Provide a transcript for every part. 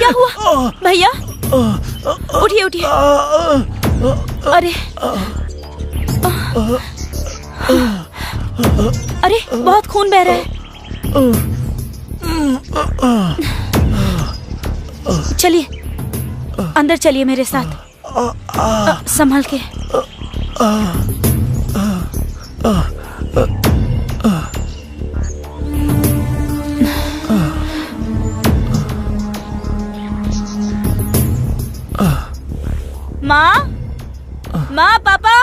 क्या हुआ भैया? उठिए उठिए। अरे अरे बहुत खून बह रहा है। चलिए अंदर चलिए मेरे साथ, संभल के। माँ, माँ, पापा,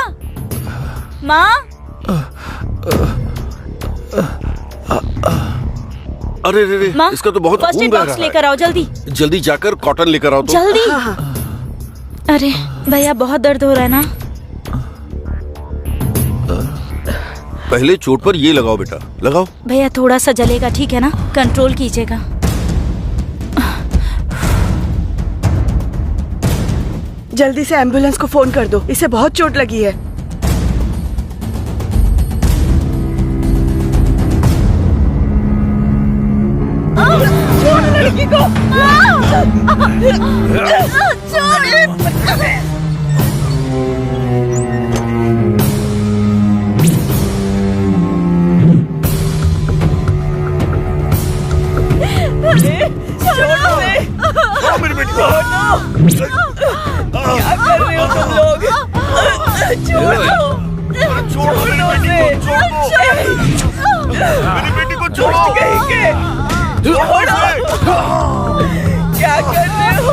माँ। अरे रे रे, इसका तो बहुत खून बह रहा है। लेकर आओ जल्दी। जल्दी जाकर कॉटन लेकर आओ तो। जल्दी। अरे भैया बहुत दर्द हो रहा है ना। पहले चोट पर ये लगाओ बेटा, लगाओ। भैया थोड़ा सा जलेगा, ठीक है ना, कंट्रोल कीजिएगा। जल्दी से एम्बुलेंस को फोन कर दो, इसे बहुत चोट लगी है। छोड़ लड़की को। मेरी बेटी को। क्या कर रहे हो तुम लोग? छोड़ो, छोड़ो मेरी बेटी को छोड़ो। छोड़ो, क्या कर रहे हो?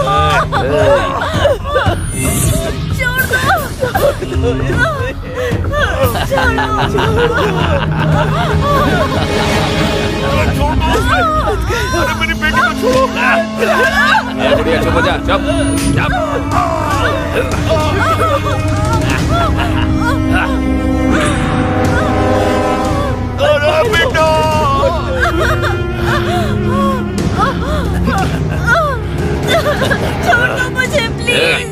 अरे मेरी बेटी को छोड़ो। बढ़िया, चुप हो जा, चुप। अरे बेटा, छोड़ दो मुझे प्लीज।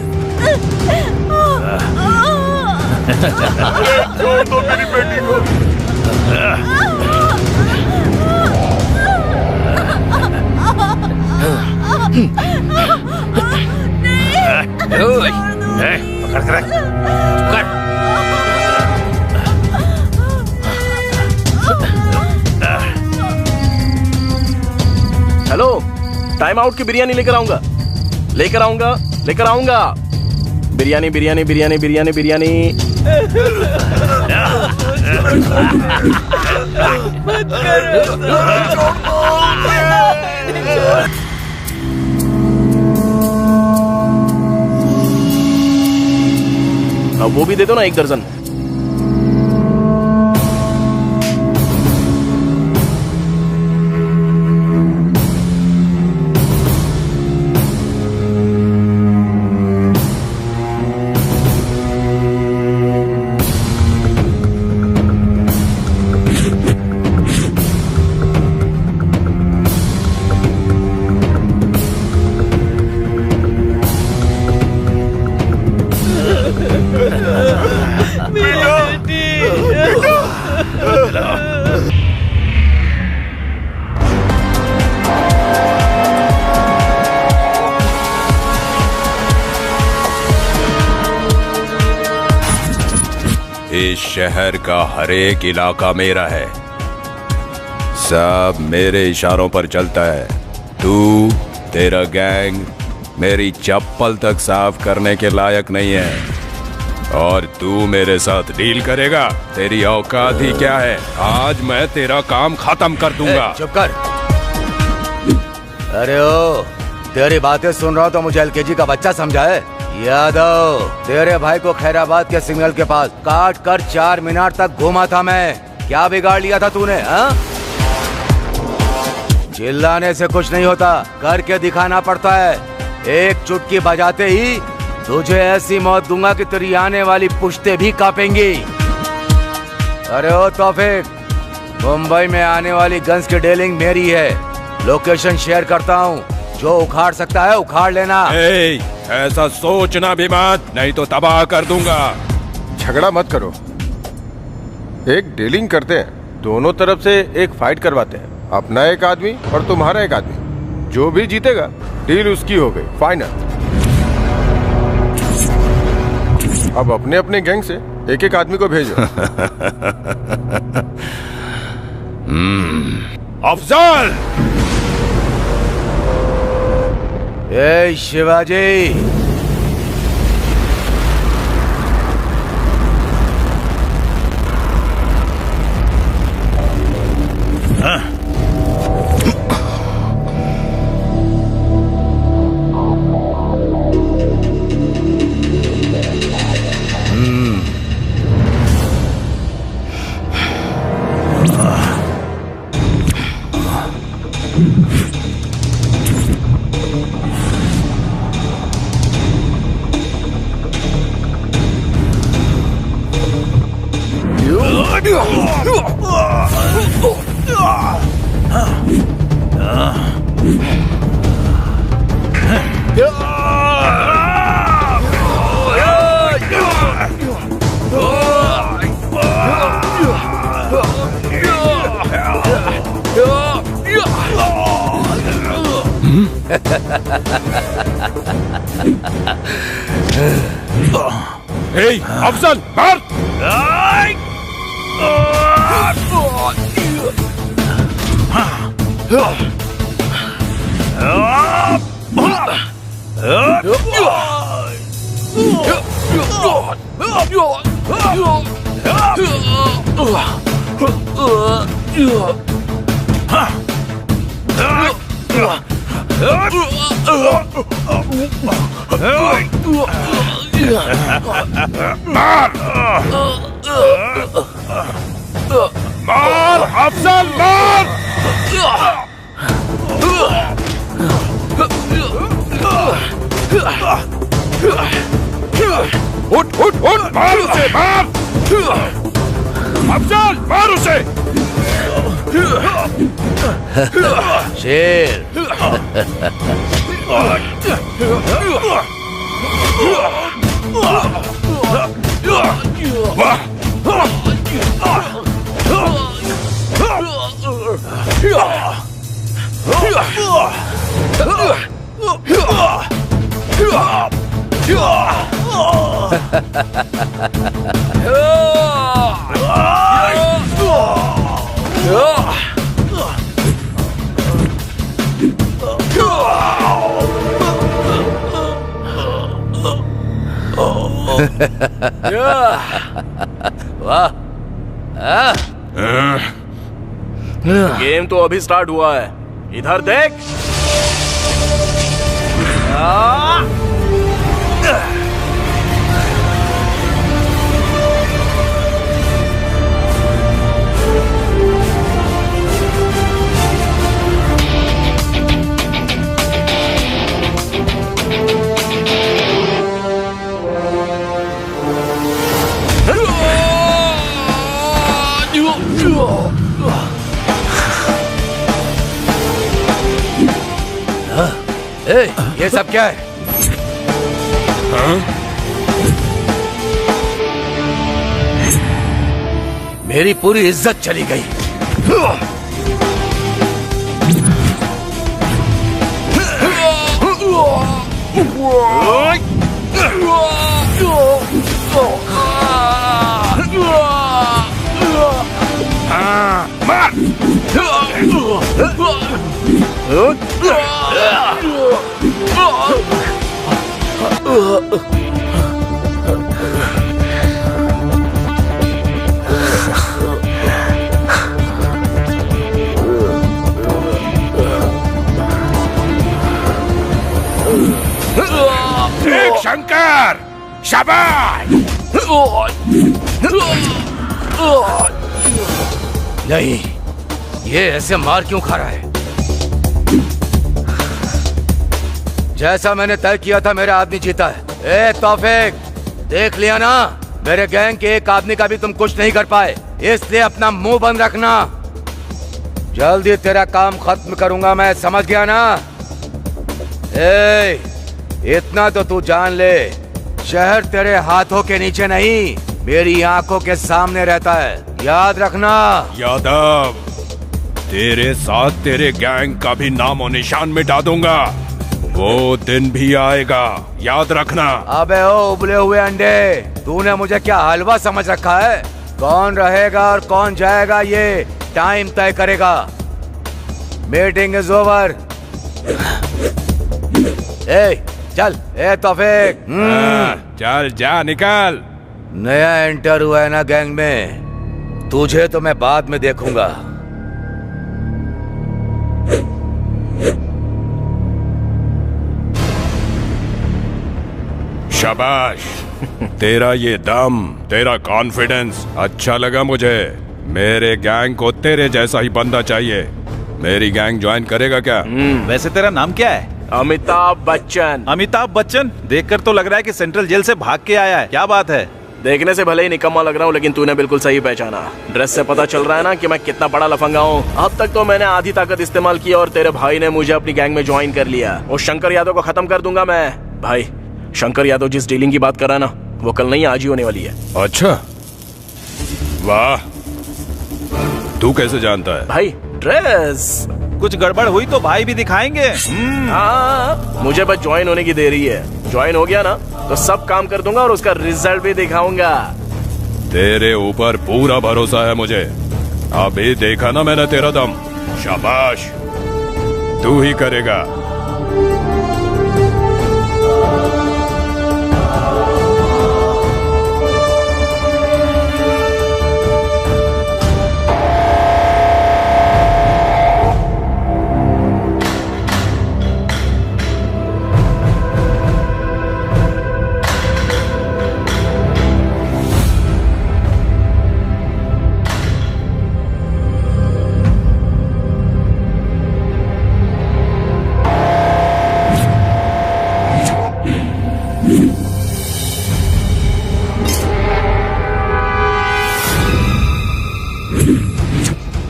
छोड़ दो मेरी बेटी को। पकड़ कर रख। हेलो, टाइम आउट की बिरयानी लेकर आऊंगा, लेकर आऊंगा, लेकर आऊंगा। बिरयानी बिरयानी बिरयानी बिरयानी बिरयानी। अब वो भी दे दो ना, 1 दर्जन। इस शहर का हर एक इलाका मेरा है, सब मेरे इशारों पर चलता है। तू, तेरा गैंग मेरी चप्पल तक साफ करने के लायक नहीं है और तू मेरे साथ डील करेगा? तेरी औकात ही क्या है? आज मैं तेरा काम खत्म कर दूंगा। चुप कर। अरे ओ, तेरी बातें सुन रहा हूँ तो मुझे एलकेजी का बच्चा समझा है। यादव, तेरे भाई को खैराबाद के सिग्नल के पास काट कर 4 मीनार तक घूमा था मैं। क्या बिगाड़ लिया था तूने? हाँ? चिल्लाने से कुछ नहीं होता, करके दिखाना पड़ता है। एक चुटकी बजाते ही तुझे ऐसी मौत दूंगा कि तेरी आने वाली पुश्तें भी कांपेंगी। अरे ओ तौफीक, मुंबई में आने वाली गन्स की डीलिंग मेरी है। लोकेशन शेयर करता हूँ, जो उखाड़ सकता है उखाड़ लेना। ऐसा सोचना भी मत, नहीं तो तबाह कर दूंगा। झगड़ा मत करो, एक डीलिंग करते हैं, दोनों तरफ से एक फाइट करवाते हैं, अपना एक आदमी और तुम्हारा एक आदमी। जो भी जीतेगा डील उसकी हो गई, फाइनल। अब अपने अपने गैंग से एक एक आदमी को भेजो। अफजल! ए शिवाजी, अफजल मार! मार अफजल मार! उठ उठ उठ, मार उसे, मार! अफजल मार उसे! शेर। वाह! गेम तो अभी स्टार्ट हुआ है, इधर देख। ए, ये सब क्या है? मेरी पूरी इज्जत चली गई। एक शंकर, शाबाश! नहीं, ये ऐसे मार क्यों खा रहा है? जैसा मैंने तय किया था, मेरा आदमी जीता है। ए तौफीक, देख लिया ना, मेरे गैंग के एक आदमी का भी तुम कुछ नहीं कर पाए, इसलिए अपना मुंह बंद रखना। जल्दी तेरा काम खत्म करूंगा मैं, समझ गया ना? ए, इतना तो तू जान ले, शहर तेरे हाथों के नीचे नहीं, मेरी आंखों के सामने रहता है, याद रखना। यादव, तेरे साथ तेरे गैंग का भी नामो निशान मिटा दूंगा। वो दिन भी आएगा, याद रखना। अबे ओ उबले हुए अंडे, तूने मुझे क्या हलवा समझ रखा है? कौन रहेगा और कौन जाएगा ये टाइम तय करेगा। Meeting is over. ए चल, ए तौफीक। चल जा, निकल। नया एंटर हुआ है ना गैंग में, तुझे तो मैं बाद में देखूंगा। शाबाश। तेरा ये दम, तेरा कॉन्फिडेंस अच्छा लगा मुझे। मेरे गैंग को तेरे जैसा ही बंदा चाहिए। मेरी गैंग ज्वाइन करेगा क्या? वैसे तेरा नाम क्या है? अमिताभ बच्चन। अमिताभ बच्चन? देखकर तो लग रहा है कि सेंट्रल जेल से भाग के आया है। क्या बात है? देखने से भले ही निकम्मा लग रहा हूँ, लेकिन तूने बिल्कुल सही पहचाना। ड्रेस से पता चल रहा है ना कि मैं कितना बड़ा लफंगा हूँ। अब तक तो मैंने आधी ताकत इस्तेमाल की और तेरे भाई ने मुझे अपनी गैंग में ज्वाइन कर लिया। और शंकर यादव को खत्म कर दूंगा मैं। भाई, शंकर यादव जिस डीलिंग की बात कर रहा है ना, वो कल नहीं आज ही होने वाली है। अच्छा, वाह। तू कैसे जानता है? भाई, ड्रेस। कुछ गड़बड़ हुई तो भाई भी दिखाएंगे। हाँ, मुझे बस ज्वाइन होने की देरी है। ज्वाइन हो गया ना तो सब काम कर दूंगा और उसका रिजल्ट भी दिखाऊंगा। तेरे ऊपर पूरा भरोसा है मुझे। अभी देखा ना मैंने तेरा दम। शाबाश, तू ही करेगा।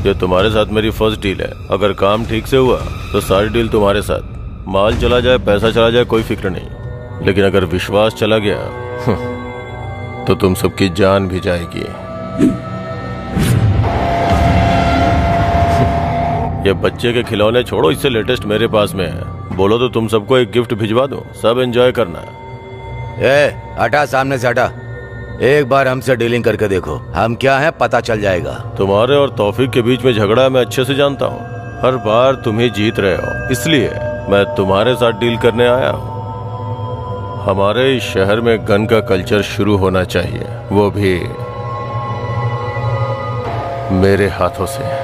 ये तुम्हारे साथ मेरी फर्स्ट डील है। अगर काम ठीक से हुआ तो सारी डील तुम्हारे साथ। माल चला जाए, पैसा चला जाए, कोई फिक्र नहीं। लेकिन अगर विश्वास चला गया तो तुम सबकी जान भी जाएगी। ये बच्चे के खिलौने छोड़ो, इससे लेटेस्ट मेरे पास में है। बोलो तो तुम सबको एक गिफ्ट भिजवा दूं, सब एंजॉय करना। ए हटा, सामने से हटा। एक बार हमसे डीलिंग करके देखो, हम क्या हैं पता चल जाएगा। तुम्हारे और तौफीक के बीच में झगड़ा मैं अच्छे से जानता हूँ। हर बार तुम ही जीत रहे हो, इसलिए मैं तुम्हारे साथ डील करने आया हूँ। हमारे इस शहर में गन का कल्चर शुरू होना चाहिए, वो भी मेरे हाथों से।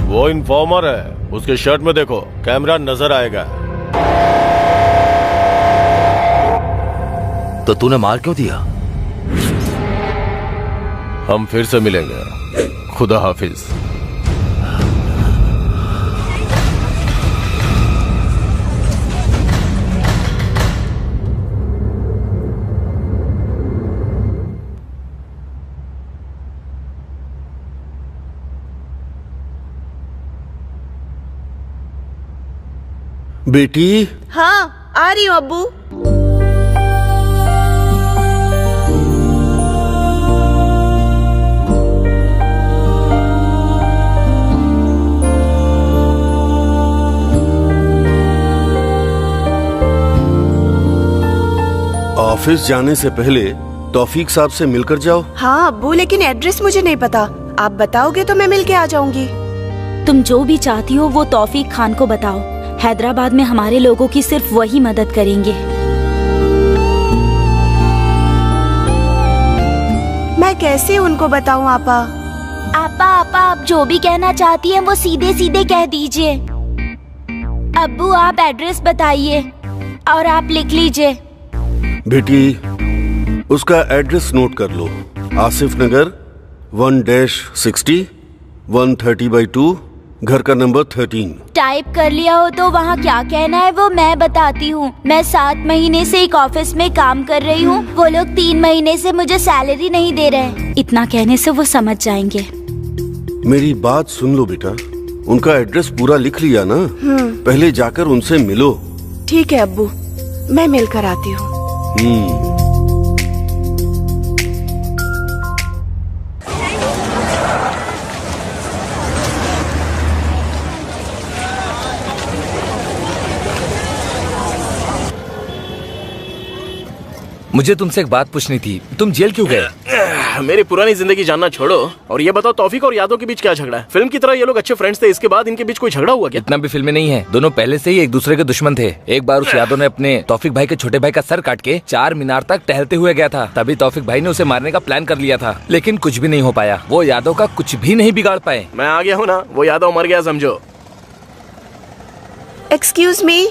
वो इन्फॉर्मर है, उसके शर्ट में देखो, कैमरा नजर आएगा। तो तूने मार क्यों दिया? हम फिर से मिलेंगे। खुदा हाफिज। बेटी। हाँ, आ रही हूँ अब्बू। ऑफिस जाने से पहले तौफीक साहब से मिलकर जाओ। हाँ अब्बू, लेकिन एड्रेस मुझे नहीं पता। आप बताओगे तो मैं मिल के आ जाऊंगी। तुम जो भी चाहती हो वो तौफीक खान को बताओ। हैदराबाद में हमारे लोगों की सिर्फ वही मदद करेंगे। मैं कैसे उनको बताऊं आपा? आपा आप जो भी कहना चाहती हैं वो सीधे सीधे कह दीजिए। अब्बू आप एड्रेस बताइए और आप लिख लीजिए। बेटी, उसका एड्रेस नोट कर लो। आसिफ नगर 1-60 130/2 घर का नंबर 13। टाइप कर लिया हो तो वहाँ क्या कहना है वो मैं बताती हूँ। मैं 7 महीने से एक ऑफिस में काम कर रही हूँ। वो लोग 3 महीने से मुझे सैलरी नहीं दे रहे। इतना कहने से वो समझ जाएंगे। मेरी बात सुन लो बेटा, उनका एड्रेस पूरा लिख लिया ना? पहले जाकर उनसे मिलो। ठीक है अब्बू, मैं मिलकर आती हूँ। मुझे तुमसे एक बात पूछनी थी, तुम जेल क्यों गए? मेरी पुरानी जिंदगी जानना छोड़ो और ये बताओ तौफीक और यादव के बीच क्या झगड़ा है? फिल्म की तरह ये लोग अच्छे फ्रेंड्स थे, इसके बाद इनके बीच कोई झगड़ा हुआ क्या? इतना भी फिल्में नहीं है, दोनों पहले से ही एक दूसरे के दुश्मन थे। एक बार उस यादव ने अपने तौफीक भाई के छोटे भाई का सर काट के 4 मीनार तक टहलते हुए गया था। तभी तौफीक भाई ने उसे मारने का प्लान कर लिया था, लेकिन कुछ भी नहीं हो पाया। वो यादव का कुछ भी नहीं बिगाड़ पाए। मैं आ गया हूँ ना, वो यादव मर गया समझो। एक्सक्यूज मी,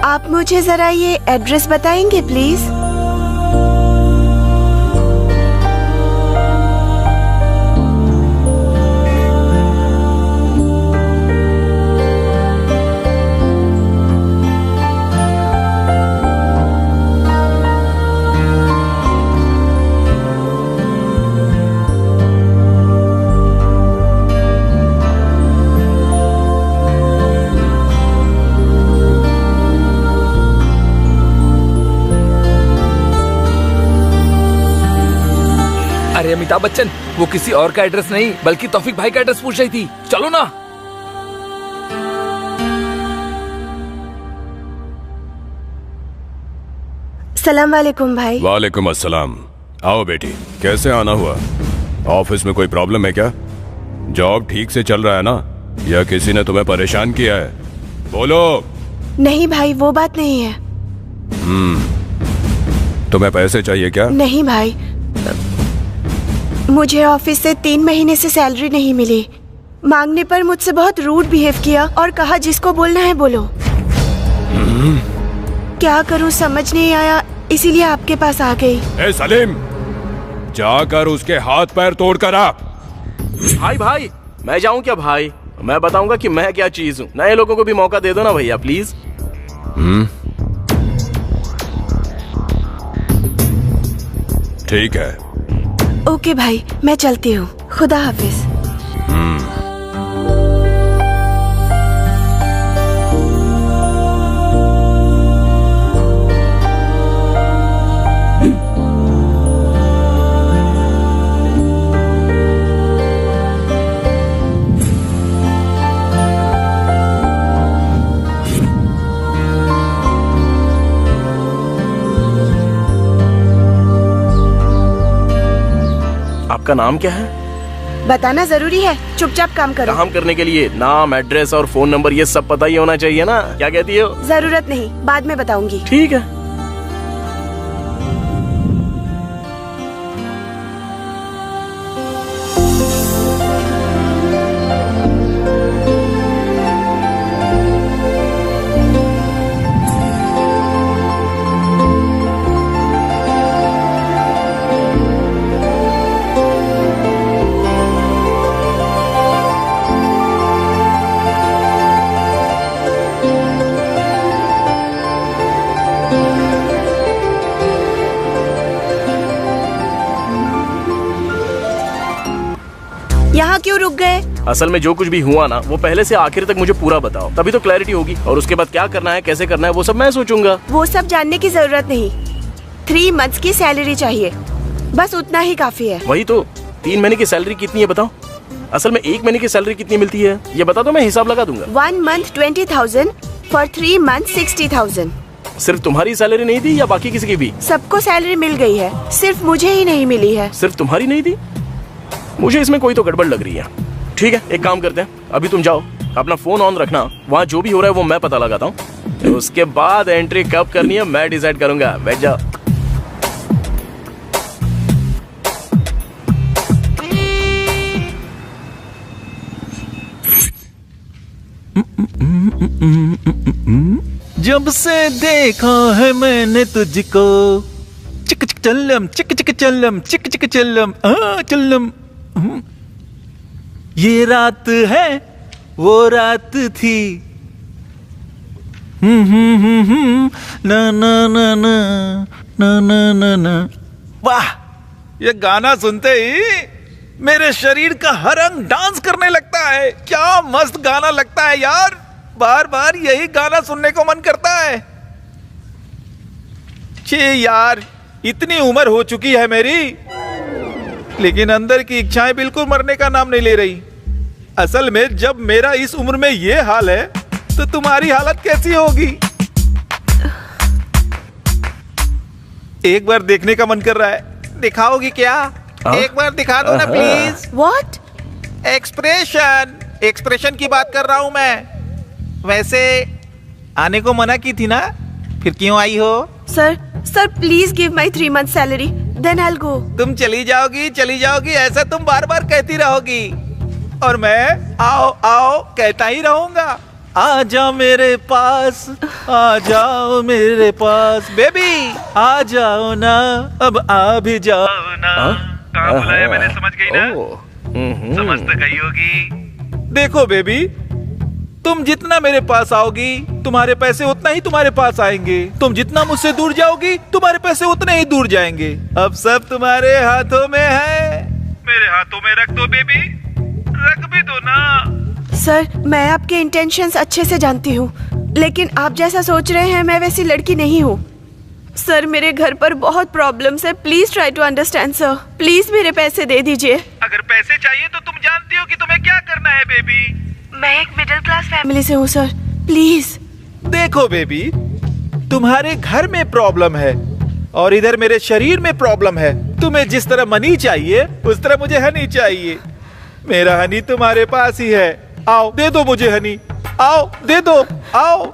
आप मुझे जरा ये एड्रेस बताएंगे प्लीज? अरे अमिताभ बच्चन, वो किसी और का एड्रेस नहीं बल्कि तौफीक भाई का एड्रेस पूछ रही थी। चलो ना। सलाम वालेकुम भाई। वालेकुम अस्सलाम। आओ बेटी, कैसे आना हुआ? ऑफिस में कोई प्रॉब्लम है क्या? जॉब ठीक से चल रहा है ना, या किसी ने तुम्हें परेशान किया है? बोलो। नहीं भाई, वो बात नहीं है। तुम्हें पैसे चाहिए क्या? नहीं भाई, मुझे ऑफिस से 3 महीने से सैलरी नहीं मिली। मांगने पर मुझसे बहुत रूड बिहेव किया और कहा जिसको बोलना है बोलो। क्या करूं समझ नहीं आया, इसीलिए आपके पास आ गई। ए सलीम, जाकर उसके हाथ पैर तोड़ कर आ। भाई भाई, मैं जाऊं क्या भाई? मैं बताऊंगा कि मैं क्या चीज हूँ। नए लोगों को भी मौका दे दो ना भैया प्लीज। ठीक है। ओके भाई, मैं चलती हूँ। खुदा हाफिज। आपका नाम क्या है? बताना जरूरी है, चुपचाप काम करो। काम करने के लिए नाम, एड्रेस और फोन नंबर ये सब पता ही होना चाहिए ना। क्या कहती हो? जरूरत नहीं, बाद में बताऊंगी। ठीक है। यहाँ क्यों रुक गए? असल में जो कुछ भी हुआ ना, वो पहले से आखिर तक मुझे पूरा बताओ, तभी तो क्लैरिटी होगी। और उसके बाद क्या करना है, कैसे करना है, वो सब मैं सोचूंगा। वो सब जानने की जरूरत नहीं। 3 मंथ्स की सैलरी चाहिए, बस उतना ही काफी है। वही तो, 3 महीने की सैलरी कितनी है बताओ? असल में 1 महीने की सैलरी कितनी मिलती है ये बता दो, मैं हिसाब लगा दूंगा। 1 month 20,000, for 3 months 60,000। सिर्फ तुम्हारी सैलरी नहीं दी या बाकी किसी की भी? सबको सैलरी मिल गई है, सिर्फ मुझे ही नहीं मिली है। सिर्फ तुम्हारी नहीं दी? मुझे इसमें कोई तो गड़बड़ लग रही है। ठीक है, एक काम करते हैं, अभी तुम जाओ, अपना फोन ऑन रखना, वहाँ जो भी हो रहा है वो मैं पता लगाता हूँ। उसके बाद एंट्री कब करनी है मैं डिसाइड करूंगा। बैठ जाओ। जब से देखा है मैंने तुझको, चिक चिक चल्लम, चिक चिक चल्लम, चिक चिक चल्लम, चल्लम। ये रात है वो रात थी। ना ना ना ना ना ना ना ना। वाह, ये गाना सुनते ही मेरे शरीर का हर अंग डांस करने लगता है। क्या मस्त गाना लगता है यार, बार बार यही गाना सुनने को मन करता है। छे यार, इतनी उम्र हो चुकी है मेरी, लेकिन अंदर की इच्छाएं बिल्कुल मरने का नाम नहीं ले रही। असल में जब मेरा इस उम्र में ये हाल है तो तुम्हारी हालत कैसी होगी? एक बार देखने का मन कर रहा है, दिखाओगी क्या? एक बार दिखा दो ना प्लीज। व्हाट? एक्सप्रेशन की बात कर रहा हूं मैं। वैसे आने को मना की थी ना, फिर क्यों आई हो? Sir please give my 3 month salary, then I will go. तुम चली जाओगी ऐसा तुम बार बार कहती रहोगी, और मैं आओ आओ कहता ही रहूंगा। आ जाओ मेरे पास, आ जाओ मेरे पास, बेबी आ जाओ ना, अब आ भी जाओ ना। कहाँ बुलाया मैंने, समझ गई ना? समझ तो गई होगी। देखो बेबी, तुम जितना मेरे पास आओगी तुम्हारे पैसे उतना ही तुम्हारे पास आएंगे। तुम जितना मुझसे दूर जाओगी तुम्हारे पैसे उतने ही दूर जाएंगे। अब सब तुम्हारे हाथों में है। मेरे हाथों में रख दो बेबी, रख भी दो ना। सर, मैं आपके इंटेंशंस अच्छे से जानती हूँ, लेकिन आप जैसा सोच रहे हैं मैं वैसी लड़की नहीं हूँ। सर, मेरे घर पर बहुत प्रॉब्लम्स है, please try to understand sir. Please मेरे पैसे दे दीजिए। अगर पैसे चाहिए तो तुम जानती हो कि तुम्हें क्या करना है बेबी। मैं एक मिडिल क्लास फैमिली से हूँ सर, प्लीज। देखो बेबी, तुम्हारे घर में प्रॉब्लम है और इधर मेरे शरीर में प्रॉब्लम है। तुम्हें जिस तरह मनी चाहिए उस तरह मुझे हनी चाहिए। मेरा हनी तुम्हारे पास ही है, आओ दे दो मुझे हनी, आओ दे दो, आओ।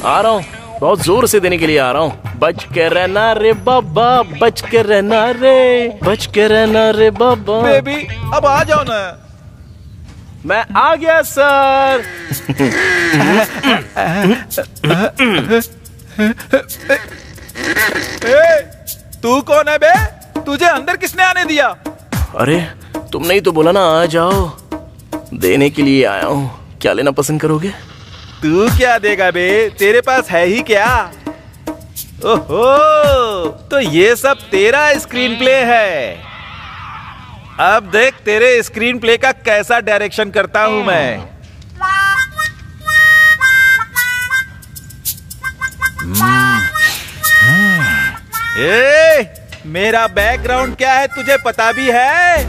आ रहा हूँ, बहुत जोर से देने के लिए आ रहा हूँ। बच के रहना रे बाबा, बच के रहना रे, बच के रहना रे बाबा। बेबी अब आ जाओ ना। मैं आ गया सर। तू कौन है बे? तुझे अंदर किसने आने दिया? अरे तुमने ही तो बोला ना आ जाओ, देने के लिए आया हूँ। क्या लेना पसंद करोगे? तू क्या देगा बे, तेरे पास है ही क्या? ओहो, तो ये सब तेरा स्क्रीन प्ले है। अब देख तेरे स्क्रीन प्ले का कैसा डायरेक्शन करता हूं मैं। मेरा बैकग्राउंड क्या है तुझे पता भी है?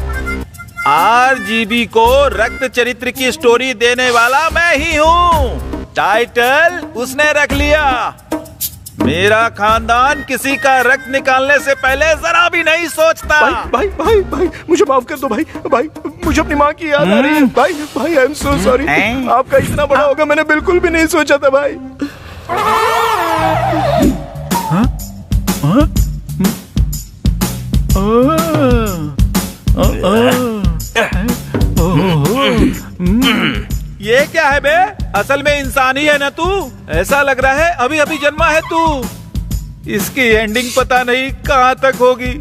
RGB को रक्त चरित्र की स्टोरी देने वाला मैं ही हूँ। टाइटल उसने रख लिया। मेरा खानदान किसी का रक्त निकालने से पहले जरा भी नहीं सोचता। भाई भाई भाई मुझे माफ कर दो भाई, भाई मुझे अपनी माँ की याद आ रही है। भाई भाई आई एम सो सॉरी, आपका इतना बड़ा होगा मैंने बिल्कुल भी नहीं सोचा था भाई। ये क्या है बे? असल में इंसान ही है ना तू? ऐसा लग रहा है अभी अभी जन्मा है तू। इसकी एंडिंग पता नहीं कहाँ तक होगी।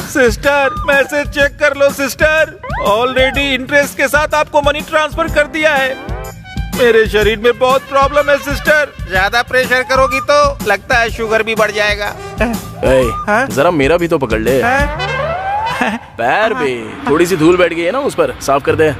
सिस्टर मैसेज चेक कर लो सिस्टर, ऑलरेडी इंटरेस्ट के साथ आपको मनी ट्रांसफर कर दिया है। मेरे शरीर में बहुत प्रॉब्लम है सिस्टर, ज्यादा प्रेशर करोगी तो लगता है शुगर भी बढ़ जाएगा। जरा मेरा भी तो पकड़ ले। पैर भी थोड़ी सी धूल बैठ गई है ना उस पर, साफ कर दे।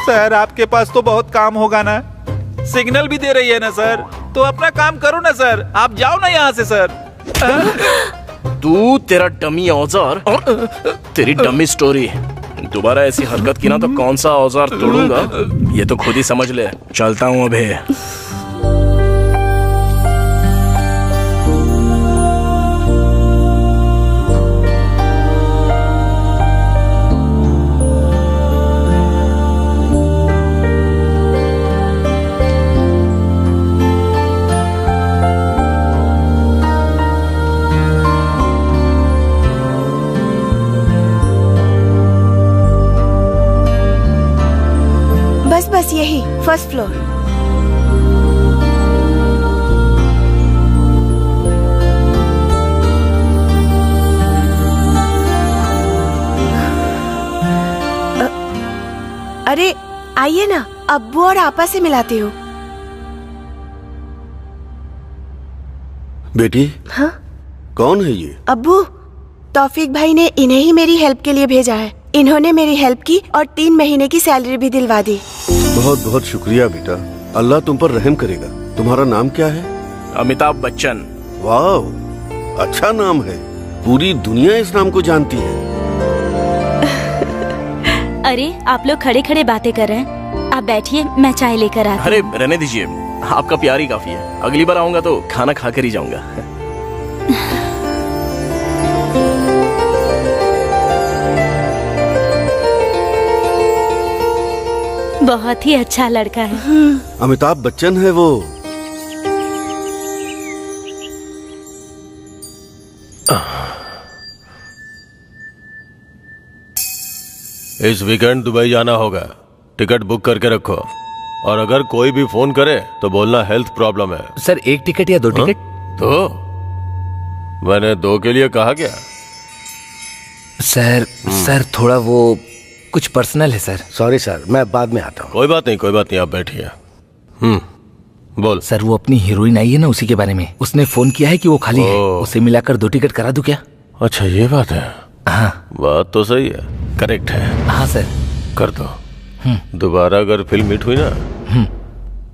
सर आपके पास तो बहुत काम होगा ना, सिग्नल भी दे रही है ना सर, तो अपना काम करो ना सर, आप जाओ ना यहाँ से सर। तू, तेरा डमी औजार और तेरी डमी स्टोरी, दोबारा ऐसी हरकत की ना तो कौन सा औजार तोड़ूंगा ये तो खुद ही समझ ले। चलता हूँ अभी। First floor. अरे आइए ना, अब्बू और आपा से मिलाती हूँ। बेटी। हाँ? कौन है ये? अब्बू, तौफीक भाई ने इन्हें ही मेरी हेल्प के लिए भेजा है। इन्होंने मेरी हेल्प की और 3 महीने की सैलरी भी दिलवा दी। बहुत बहुत शुक्रिया बेटा, अल्लाह तुम पर रहम करेगा। तुम्हारा नाम क्या है? अमिताभ बच्चन। वाह, अच्छा नाम है। पूरी दुनिया इस नाम को जानती है। अरे आप लोग खड़े खड़े बातें कर रहे हैं, आप बैठिए, मैं चाय लेकर आती हूँ। अरे रहने दीजिए, आपका प्यार ही काफी है। अगली बार आऊंगा तो खाना खा कर ही जाऊंगा। बहुत ही अच्छा लड़का है। अमिताभ बच्चन है वो। इस वीकेंड दुबई जाना होगा, टिकट बुक करके रखो। और अगर कोई भी फोन करे तो बोलना हेल्थ प्रॉब्लम है। सर 1 टिकट या 2 टिकट? 2? मैंने 2 के लिए कहा क्या? सर थोड़ा वो कुछ पर्सनल है सर। सॉरी सर, मैं बाद में आता हूँ। कोई बात नहीं, आप बैठिए। बोल। सर वो अपनी हीरोइन आई है ना, उसी के बारे में। उसने फोन किया है कि वो खाली है, उसे मिलाकर 2 टिकट करा दूं क्या? अच्छा ये बात है। हाँ बात तो सही है, करेक्ट है। हाँ सर कर दो। दोबारा अगर फिल्म हिट हुई ना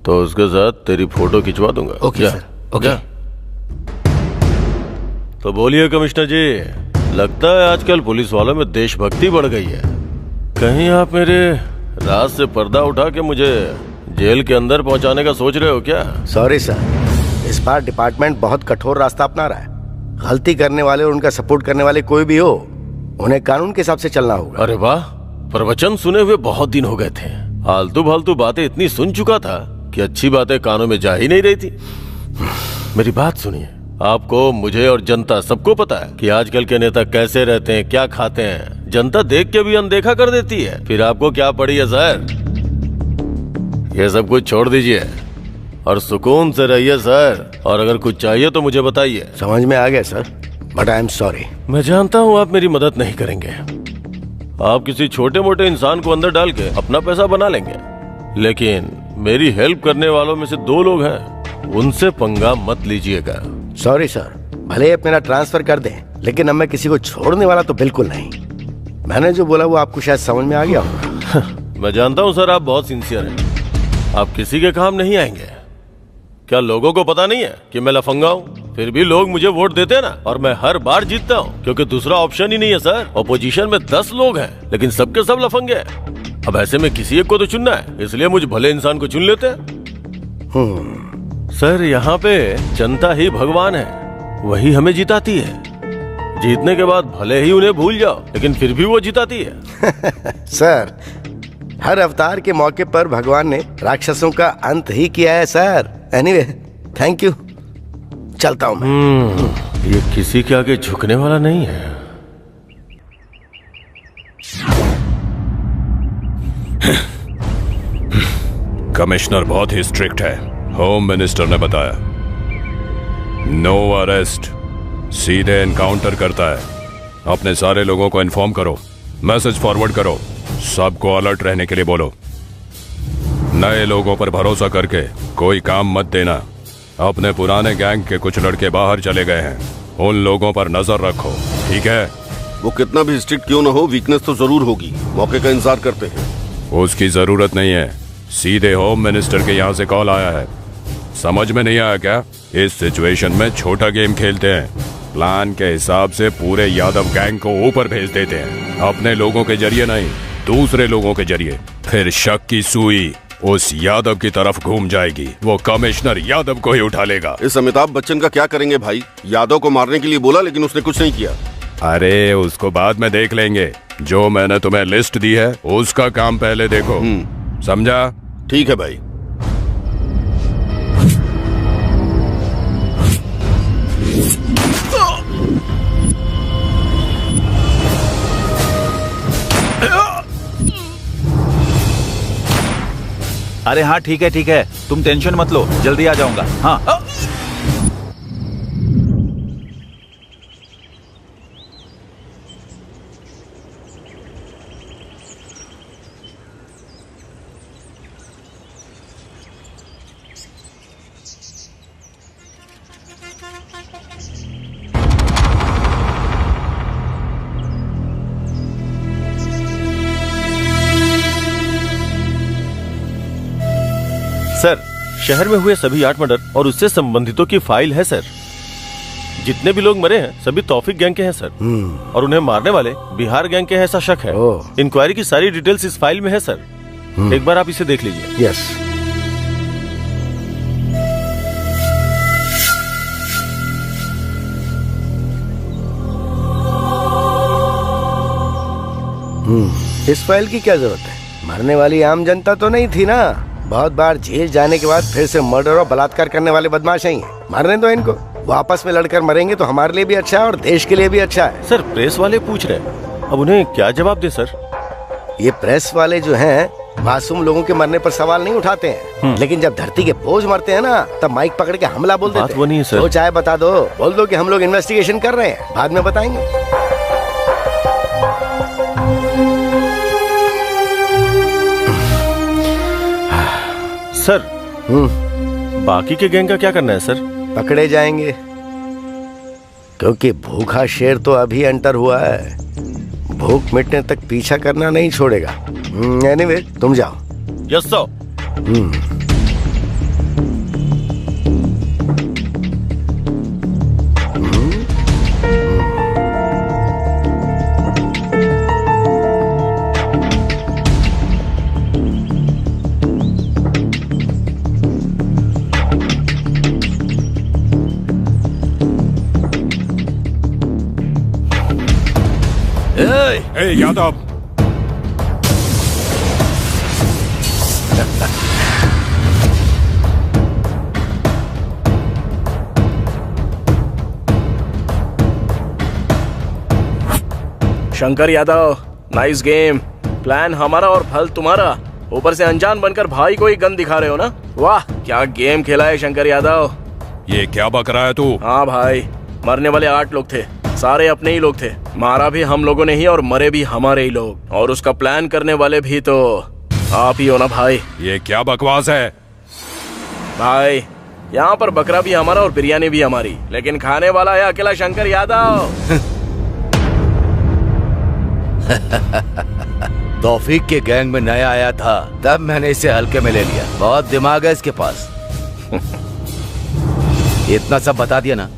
तो उसके साथ तेरी फोटो खिंचवा दूंगा। Okay sir, okay. तो बोलिए कमिश्नर जी, लगता है आजकल पुलिस वालों में देशभक्ति बढ़ गई है। कहीं आप मेरे राज से पर्दा उठा के मुझे जेल के अंदर पहुंचाने का सोच रहे हो क्या? सॉरी सर, इस बार डिपार्टमेंट बहुत कठोर रास्ता अपना रहा है। गलती करने वाले और उनका सपोर्ट करने वाले कोई भी हो, उन्हें कानून के हिसाब से चलना होगा। अरे वाह, प्रवचन सुने हुए बहुत दिन हो गए थे। फालतू फालतू बातें इतनी सुन चुका था कि अच्छी बातें कानों में जा ही नहीं रही थी। मेरी बात सुनिए, आपको, मुझे और जनता सबको पता है कि आजकल के नेता कैसे रहते हैं, क्या खाते हैं। जनता देख के भी अनदेखा कर देती है। फिर आपको क्या पड़ी है सर? ये सब कुछ छोड़ दीजिए और सुकून से रहिए सर। और अगर कुछ चाहिए तो मुझे बताइए। समझ में आ गया sir, but I am sorry. मैं जानता हूँ आप मेरी मदद नहीं करेंगे। आप किसी छोटे मोटे इंसान को अंदर डाल के अपना पैसा बना लेंगे, लेकिन मेरी हेल्प करने वालों में से 2 लोग हैं, उनसे पंगा मत लीजिएगा। सॉरी सर, भले आप मेरा ट्रांसफर कर दें, लेकिन अब मैं किसी को छोड़ने वाला तो बिल्कुल नहीं। मैंने जो बोला वो आपको शायद समझ में आ गया होगा। मैं जानता हूँ सर, आप बहुत सिंसियर हैं। आप किसी के काम नहीं आएंगे। क्या लोगों को पता नहीं है कि मैं लफंगा हूँ? फिर भी लोग मुझे वोट देते हैं ना, और मैं हर बार जीतता हूँ, क्योंकि दूसरा ऑप्शन ही नहीं है सर। ऑपोजिशन में 10 लोग हैं, लेकिन सबके सब लफंगे हैं। अब ऐसे में किसी एक को तो चुनना है, इसलिए मुझे भले इंसान को चुन लेते हैं। सर यहाँ पे जनता ही भगवान है, वही हमें जिताती है। जीतने के बाद भले ही उन्हें भूल जाओ, लेकिन फिर भी वो जिताती है। सर, हर अवतार के मौके पर भगवान ने राक्षसों का अंत ही किया है सर। एनीवे, थैंक यू, चलता हूँ मैं। ये किसी के आगे झुकने वाला नहीं है। कमिश्नर बहुत ही स्ट्रिक्ट है, होम मिनिस्टर ने बताया। नो अरेस्ट, सीधे एनकाउंटर करता है। अपने सारे लोगों को इन्फॉर्म करो, मैसेज फॉरवर्ड करो, सबको अलर्ट रहने के लिए बोलो। नए लोगों पर भरोसा करके कोई काम मत देना। अपने पुराने गैंग के कुछ लड़के बाहर चले गए हैं, उन लोगों पर नजर रखो, ठीक है? वो कितना भी स्ट्रिक्ट क्यों ना हो, वीकनेस तो जरूर होगी। मौके का इंतजार करते हैं। उसकी जरूरत नहीं है, सीधे होम मिनिस्टर के यहाँ से कॉल आया है। समझ में नहीं आया क्या? इस सिचुएशन में छोटा गेम खेलते हैं। प्लान के हिसाब से पूरे यादव गैंग को ऊपर भेज देते हैं, अपने लोगों के जरिए नहीं, दूसरे लोगों के जरिए। फिर शक की सुई उस यादव की तरफ घूम जाएगी, वो कमिश्नर यादव को ही उठा लेगा। इस अमिताभ बच्चन का क्या करेंगे भाई? यादव को मारने के लिए बोला, लेकिन उसने कुछ नहीं किया। अरे उसको बाद में देख लेंगे, जो मैंने तुम्हें लिस्ट दी है उसका काम पहले देखो, समझा? ठीक है भाई। अरे हाँ ठीक है, तुम टेंशन मत लो, जल्दी आ जाऊंगा। हाँ सर, शहर में हुए सभी 8 मर्डर और उससे संबंधितों की फाइल है सर। जितने भी लोग मरे हैं सभी तौफीक गैंग के हैं सर। और उन्हें मारने वाले बिहार गैंग के हैं ऐसा शक है। इंक्वायरी की सारी डिटेल्स इस फाइल में है सर। एक बार आप इसे देख लीजिए। यस। इस फाइल की क्या जरूरत है? मरने वाली आम जनता तो नहीं थी ना। बहुत बार जेल जाने के बाद फिर से मर्डर और बलात्कार करने वाले बदमाश ही हैं। मारने दो इनको। वो आपस में लड़कर मरेंगे तो हमारे लिए भी अच्छा है और देश के लिए भी अच्छा है। सर, प्रेस वाले पूछ रहे हैं, अब उन्हें क्या जवाब दे सर? ये प्रेस वाले जो हैं मासूम लोगों के मरने पर सवाल नहीं उठाते हैं, लेकिन जब धरती के बोझ मरते हैं ना तब माइक पकड़ के हमला बोल देते हैं। बात वो नहीं है सर। तो चाहे बता दो, बोल दो कि हम लोग इन्वेस्टिगेशन कर रहे हैं, बाद में बताएंगे। सर, बाकी के गैंग का क्या करना है सर? पकड़े जाएंगे, क्योंकि भूखा शेर तो अभी एंटर हुआ है। भूख मिटने तक पीछा करना नहीं छोड़ेगा। एनीवे, तुम जाओ। Yes sir. A Yadav, Shankar Yadav, nice game. Plan हमारा और फल तुम्हारा। ऊपर से अनजान बनकर भाई को ही गन दिखा रहे हो ना। वाह, क्या गेम खेला है शंकर यादव। ये क्या बक रहा है तू? हाँ भाई, मरने वाले 8 लोग थे, सारे अपने ही लोग थे। मारा भी हम लोगों ने ही और मरे भी हमारे ही लोग। और उसका प्लान करने वाले भी तो आप ही हो ना भाई। ये क्या बकवास है भाई? यहाँ पर बकरा भी हमारा और बिरयानी भी हमारी, लेकिन खाने वाला है अकेला शंकर यादव। तौफीक के गैंग में नया आया था, तब मैंने इसे हल्के में ले लिया। बहुत दिमाग है इसके पास। इतना सब बता दिया ना,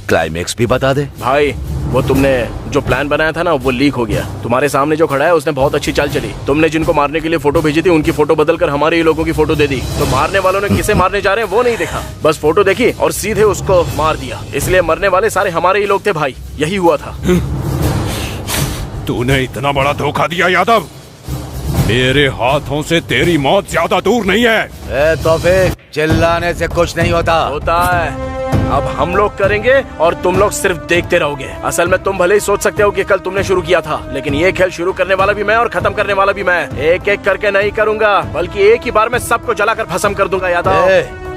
क्लाइमेक्स भी बता दे। भाई, वो तुमने जो प्लान बनाया था ना वो लीक हो गया। तुम्हारे सामने जो खड़ा है उसने बहुत अच्छी चाल चली। तुमने जिनको मारने के लिए फोटो भेजी थी उनकी फोटो बदलकर हमारे ही लोगों की फोटो दे दी। तो मारने वालों ने किसे मारने जा रहे हैं वो नहीं देखा, बस फोटो देखी और सीधे उसको मार दिया। इसलिए मरने वाले सारे हमारे ही लोग थे भाई। यही हुआ था। तूने इतना बड़ा धोखा दिया यादव। मेरे हाथों से तेरी मौत ज्यादा दूर नहीं है। ए तौफीक, चिल्लाने से कुछ नहीं होता। होता है। अब हम लोग करेंगे और तुम लोग सिर्फ देखते रहोगे। असल में तुम भले ही सोच सकते हो कि कल तुमने शुरू किया था, लेकिन ये खेल शुरू करने वाला भी मैं और खत्म करने वाला भी मैं। एक एक करके नहीं करूंगा, बल्कि एक ही बार में सबको जलाकर भस्म कर दूंगा यादव।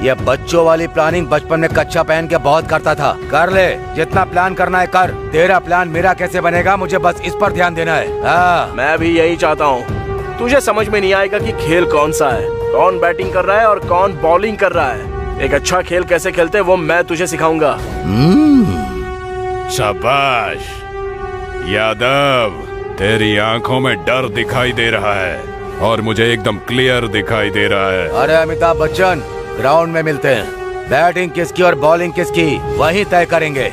ये बच्चों वाली प्लानिंग बचपन में कच्चा पहन के बहुत करता था। कर ले, जितना प्लान करना है कर। तेरा प्लान मेरा कैसे बनेगा, मुझे बस इस पर ध्यान देना है। हाँ। मैं भी यही चाहता हूँ। तुझे समझ में नहीं आएगा कि खेल कौन सा है, कौन बैटिंग कर रहा है और कौन बॉलिंग कर रहा है। एक अच्छा खेल कैसे खेलते हैं वो मैं तुझे सिखाऊंगा। शाबाश यादव, तेरी आंखों में डर दिखाई दे रहा है और मुझे एकदम क्लियर दिखाई दे रहा है। अरे अमिताभ बच्चन, ग्राउंड में मिलते हैं। बैटिंग किसकी और बॉलिंग किसकी वही तय करेंगे।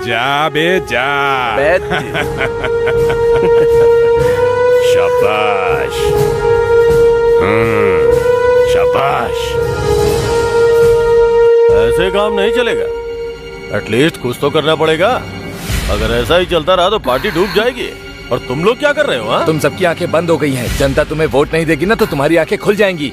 जा बे जा। शाबाश। शाबाश। ऐसे काम नहीं चलेगा, एटलीस्ट कुछ तो करना पड़ेगा। अगर ऐसा ही चलता रहा तो पार्टी डूब जाएगी। और तुम लोग क्या कर रहे हो? तुम सबकी आंखें बंद हो गई हैं। जनता तुम्हें वोट नहीं देगी ना तो तुम्हारी आंखें खुल जाएंगी।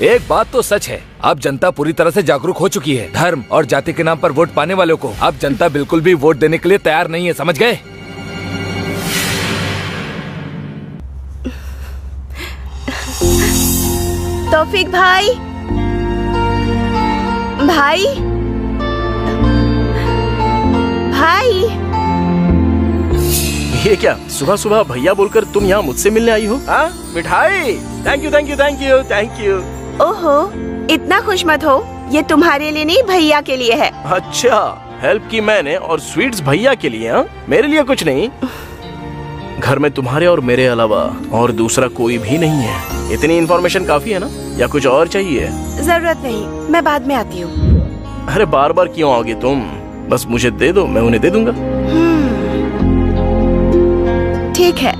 एक बात तो सच है, अब जनता पूरी तरह से जागरूक हो चुकी है। धर्म और जाति के नाम पर वोट पाने वालों को अब जनता बिल्कुल भी वोट देने के लिए तैयार नहीं है, समझ गए? तौफीक भाई, भाई, भाई। ये क्या सुबह सुबह भैया बोलकर तुम यहाँ मुझसे मिलने आई हो? हाँ मिठाई, thank you thank you thank you thank you. ओहो, इतना खुश मत हो, ये तुम्हारे लिए नहीं भैया के लिए है। अच्छा, हेल्प की मैंने और स्वीट्स भैया के लिए? हाँ, मेरे लिए कुछ नहीं। घर में तुम्हारे और मेरे अलावा और दूसरा कोई भी नहीं है। इतनी इन्फॉर्मेशन काफी है ना, या कुछ और चाहिए? जरूरत नहीं, मैं बाद में आती हूँ। अरे बार बार क्यों आओगे तुम? बस मुझे दे दो, मैं उन्हें दे दूंगा। ठीक है,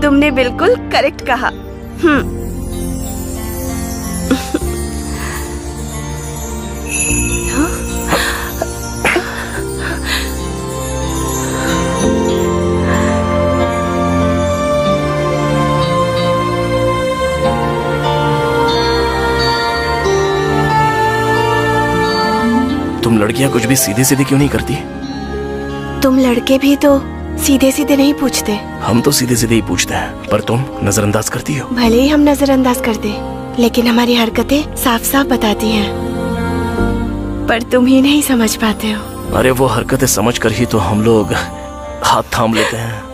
तुमने बिल्कुल करेक्ट कहा। तुम लड़कियां कुछ भी सीधे सीधे क्यों नहीं करती? तुम लड़के भी तो सीधे सीधे नहीं पूछते। हम तो सीधे सीधे ही पूछते हैं, पर तुम नजरअंदाज करती हो। भले ही हम नजरअंदाज कर दे, लेकिन हमारी हरकतें साफ साफ बताती हैं। पर तुम ही नहीं समझ पाते हो। अरे वो हरकतें समझ कर ही तो हम लोग हाथ थाम लेते हैं।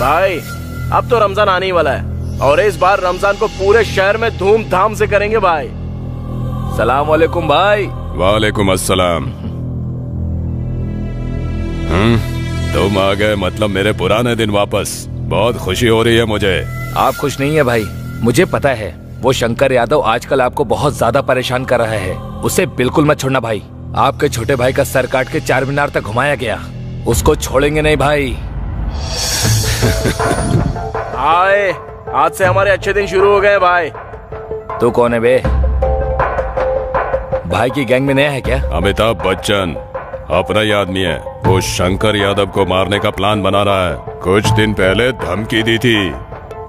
भाई, अब तो रमजान आने ही वाला है और इस बार रमजान को पूरे शहर में धूमधाम से करेंगे भाई। सलाम वालेकुम भाई। वालेकुम अस्सलाम। तुम आ गए, मतलब मेरे पुराने दिन वापस। बहुत खुशी हो रही है मुझे। आप खुश नहीं है भाई, मुझे पता है। वो शंकर यादव आजकल आपको बहुत ज्यादा परेशान कर रहा है। उसे बिल्कुल मत छोड़ना भाई। आपके छोटे भाई का सर काट के 4 मीनार तक घुमाया गया, उसको छोड़ेंगे नहीं भाई। आए, आज से हमारे अच्छे दिन शुरू हो गए भाई। तू कौन है बे? भाई की गैंग में नया है क्या? अमिताभ बच्चन अपना ही आदमी है। वो शंकर यादव को मारने का प्लान बना रहा है। कुछ दिन पहले धमकी दी थी।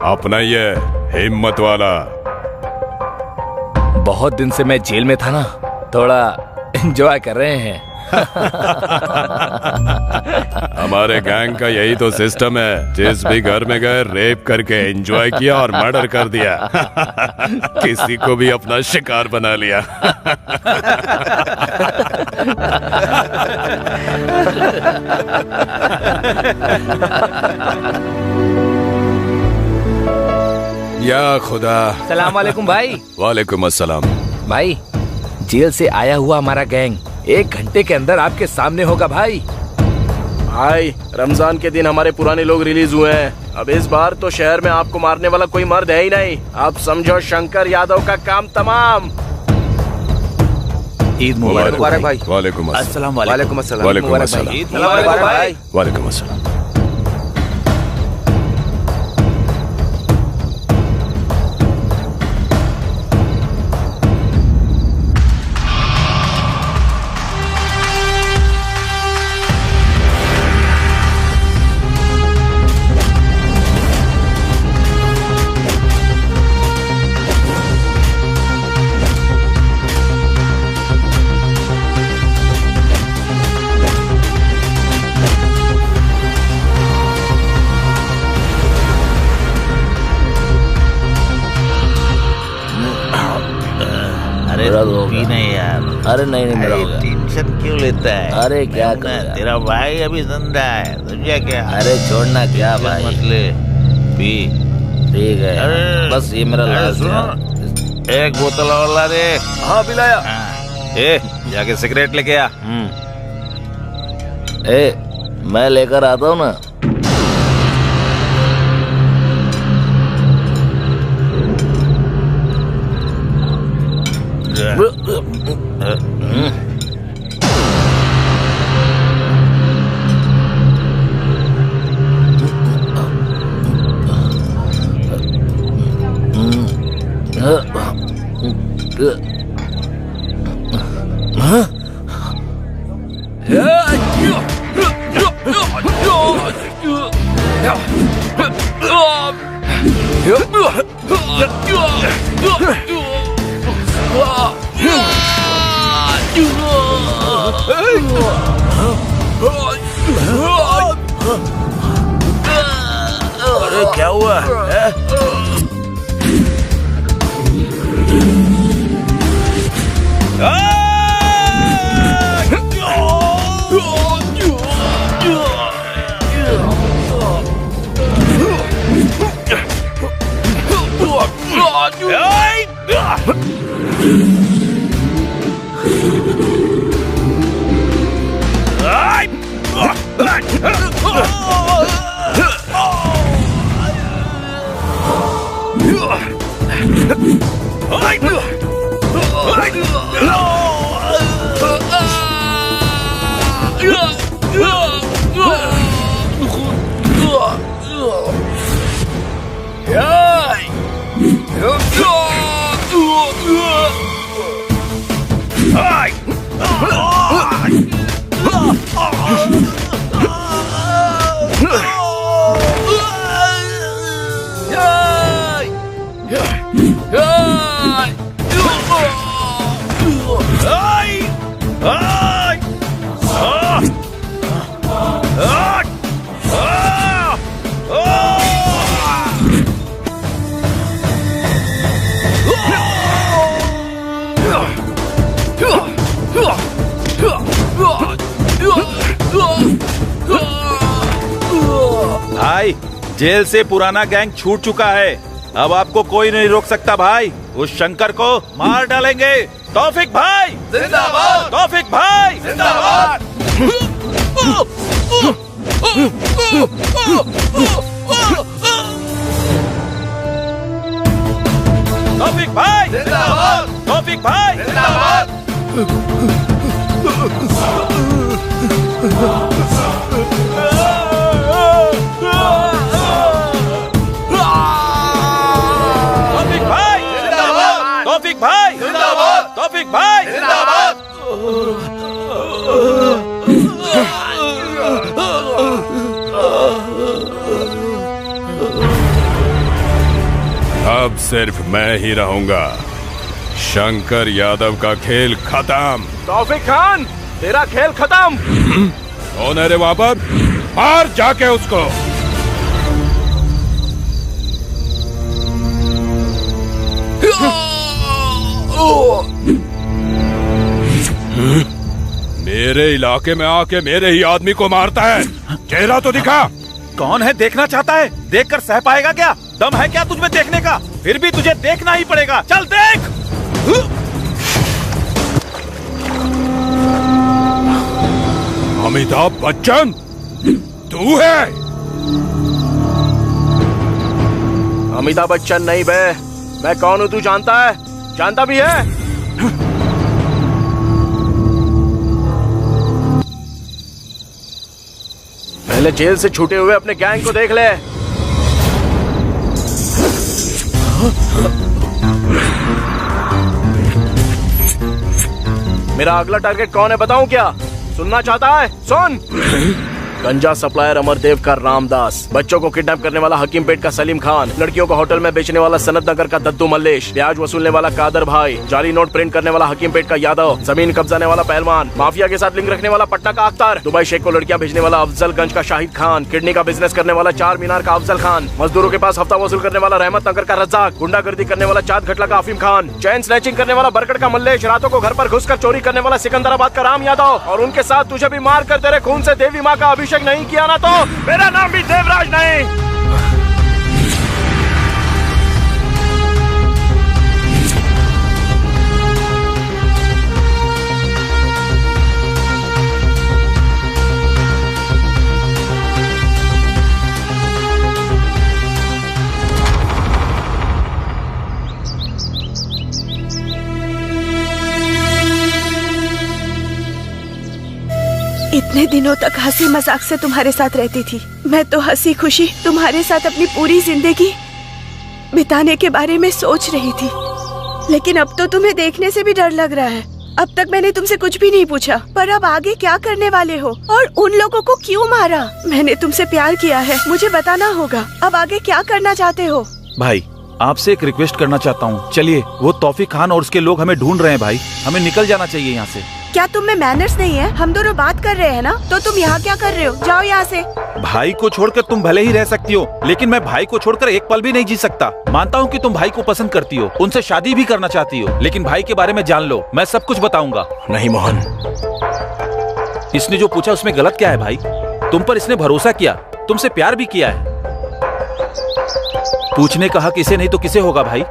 अपना ही है, हिम्मत वाला। बहुत दिन से मैं जेल में था ना, थोड़ा एंजॉय कर रहे हैं। हमारे गैंग का यही तो सिस्टम है। जिस भी घर में गए रेप करके एंजॉय किया और मर्डर कर दिया। किसी को भी अपना शिकार बना लिया। या खुदा। सलाम वालेकुम भाई। वालेकुम अस्सलाम। भाई, जेल से आया हुआ हमारा गैंग 1 घंटे के अंदर आपके सामने होगा भाई। भाई, रमजान के दिन हमारे पुराने लोग रिलीज हुए हैं। अब इस बार तो शहर में आपको मारने वाला कोई मर्द है ही नहीं। आप समझो शंकर यादव का काम तमाम। ईद मुबारक भाई। वालेकुम अस्सलाम। वालेकुम अस्सलाम। वालेकुम अस्सलाम। ईद मुबारक भाई। वालेकुम अस्सलाम। नहीं यार। अरे नहीं मेरा हो गया। टेंशन क्यों लेता है? अरे क्या कर, तेरा भाई अभी जिंदा है, तुझे क्या? अरे छोड़ना क्या भाई, मत ले, पी। ठीक है, बस ये मेरा लास्ट है। एक बोतल और ला दे। हाँ पिलाया। ए, जाके सिगरेट लेके आ। ए, मैं लेकर आता हूँ ना। अरे क्या हुआ है? भाई, जेल से पुराना गैंग छूट चुका है। अब आपको कोई नहीं रोक सकता भाई। उस शंकर को मार डालेंगे। तौफिक भाई जिंदाबाद! तौफिक भाई जिंदाबाद! तौफिक भाई जिंदाबाद! तौफिक भाई जिंदाबाद! तौफिक भाई जिंदाबाद! तौफिक भाई जिंदाबाद! अब सिर्फ मैं ही रहूंगा। शंकर यादव का खेल खत्म। तौफिक खान, तेरा खेल खत्म। कौन है रे वहां पर? मार जाके उसको। मेरे इलाके में आके मेरे ही आदमी को मारता है। चेहरा तो दिखा। कौन है देखना चाहता है? देखकर सह पाएगा क्या? दम है क्या तुझमें देखने का? फिर भी तुझे देखना ही पड़ेगा। चल देख। अमिताभ बच्चन, तू है? अमिताभ बच्चन नहीं बे, मैं कौन हूँ तू जानता है? जानता भी है? पहले जेल से छूटे हुए अपने गैंग को देख ले। मेरा अगला टारगेट कौन है बताऊं क्या? सुनना चाहता है? सुन। गंजा सप्लायर अमरदेव का रामदास, बच्चों को किडनैप करने वाला हकीमपेट का सलीम खान, लड़कियों को होटल में बेचने वाला सनत नगर का दद्दू मल्लेश, ब्याज वसूलने वाला कादर भाई, जाली नोट प्रिंट करने वाला हकीमपेट का यादव, जमीन कब्जाने वाला पहलवान, माफिया के साथ लिंक रखने वाला पटना का अख्तर, दुबई शेख को लड़कियां भेजने वाला अफजलगंज का शाहिद खान, किडनी का बिजनेस करने वाला चार मीनार का अफजल खान, मजदूरों के पास हफ्ता वसूल करने वाला रहमत नगर का रज्जाक, गुंडागर्दी करने वाला चाँद घटला का अफीम खान, चैन स्नैचिंग करने वाला बरगढ़ का मल्लेश, रातों को घर पर घुसकर चोरी करने वाला सिकंदराबाद का राम यादव, और उनके साथ तुझे भी मार कर तेरे खून से देवी माँ का अभिषेक नहीं किया ना तो मेरा नाम भी देवराज नहीं। इतने दिनों तक हंसी मजाक से तुम्हारे साथ रहती थी। मैं तो हंसी खुशी तुम्हारे साथ अपनी पूरी जिंदगी बिताने के बारे में सोच रही थी, लेकिन अब तो तुम्हें देखने से भी डर लग रहा है। अब तक मैंने तुमसे कुछ भी नहीं पूछा, पर अब आगे क्या करने वाले हो और उन लोगों को क्यों मारा? मैंने तुमसे प्यार किया है, मुझे बताना होगा। अब आगे क्या करना चाहते हो? भाई आपसे एक रिक्वेस्ट करना चाहता हूँ, चलिए। वो तौफीक खान और उसके लोग हमें ढूंढ रहे हैं भाई, हमें निकल जाना चाहिए यहाँ से। क्या तुम में मैनर्स नहीं है? हम दोनों बात कर रहे हैं ना, तो तुम यहाँ क्या कर रहे हो? जाओ यहाँ से। भाई को छोड़कर तुम भले ही रह सकती हो, लेकिन मैं भाई को छोड़कर एक पल भी नहीं जी सकता। मानता हूँ कि तुम भाई को पसंद करती हो, उनसे शादी भी करना चाहती हो, लेकिन भाई के बारे में जान लो, मैं सब कुछ बताऊंगा। नहीं मोहन, इसने जो पूछा उसमें गलत क्या है भाई? तुम पर इसने भरोसा किया, तुमसे प्यार भी किया है। पूछने का हक इसे नहीं तो किसे होगा भाई?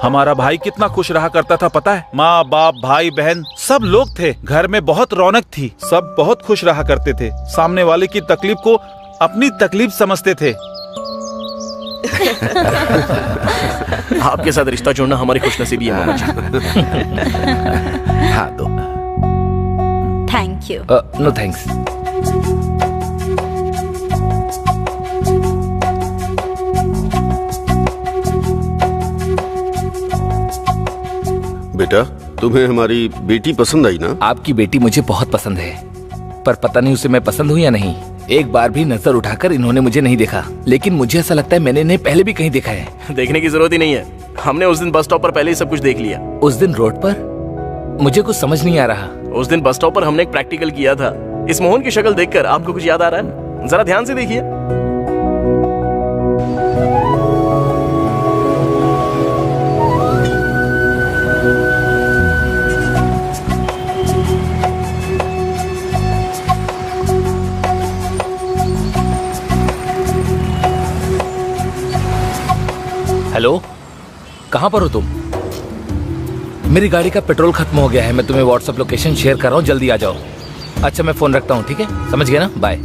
हमारा भाई कितना खुश रहा करता था पता है? माँ बाप भाई बहन सब लोग थे, घर में बहुत रौनक थी, सब बहुत खुश रहा करते थे, सामने वाले की तकलीफ को अपनी तकलीफ समझते थे। आपके साथ रिश्ता जोड़ना हमारी खुशनसीबी है मामा जी। हाँ दो। Thank you. No thanks. बेटा, तुम्हें हमारी बेटी पसंद आई ना? आपकी बेटी मुझे बहुत पसंद है, पर पता नहीं उसे मैं पसंद हूँ या नहीं। एक बार भी नजर उठाकर इन्होंने मुझे नहीं देखा, लेकिन मुझे ऐसा लगता है मैंने इन्हें पहले भी कहीं देखा है। देखने की जरूरत ही नहीं है, हमने उस दिन बस स्टॉप पर पहले ही सब कुछ देख लिया। उस दिन रोड पर मुझे कुछ समझ नहीं आ रहा। उस दिन बस स्टॉप पर हमने एक प्रैक्टिकल किया था। इस मोहन की शक्ल देखकर आपको कुछ याद आ रहा है? जरा ध्यान से देखिए। हेलो, कहाँ पर हो तुम? मेरी गाड़ी का पेट्रोल खत्म हो गया है, मैं तुम्हें व्हाट्सएप लोकेशन शेयर कर रहा हूँ, जल्दी आ जाओ। अच्छा मैं फोन रखता हूँ, ठीक है? समझ गया ना? बाय।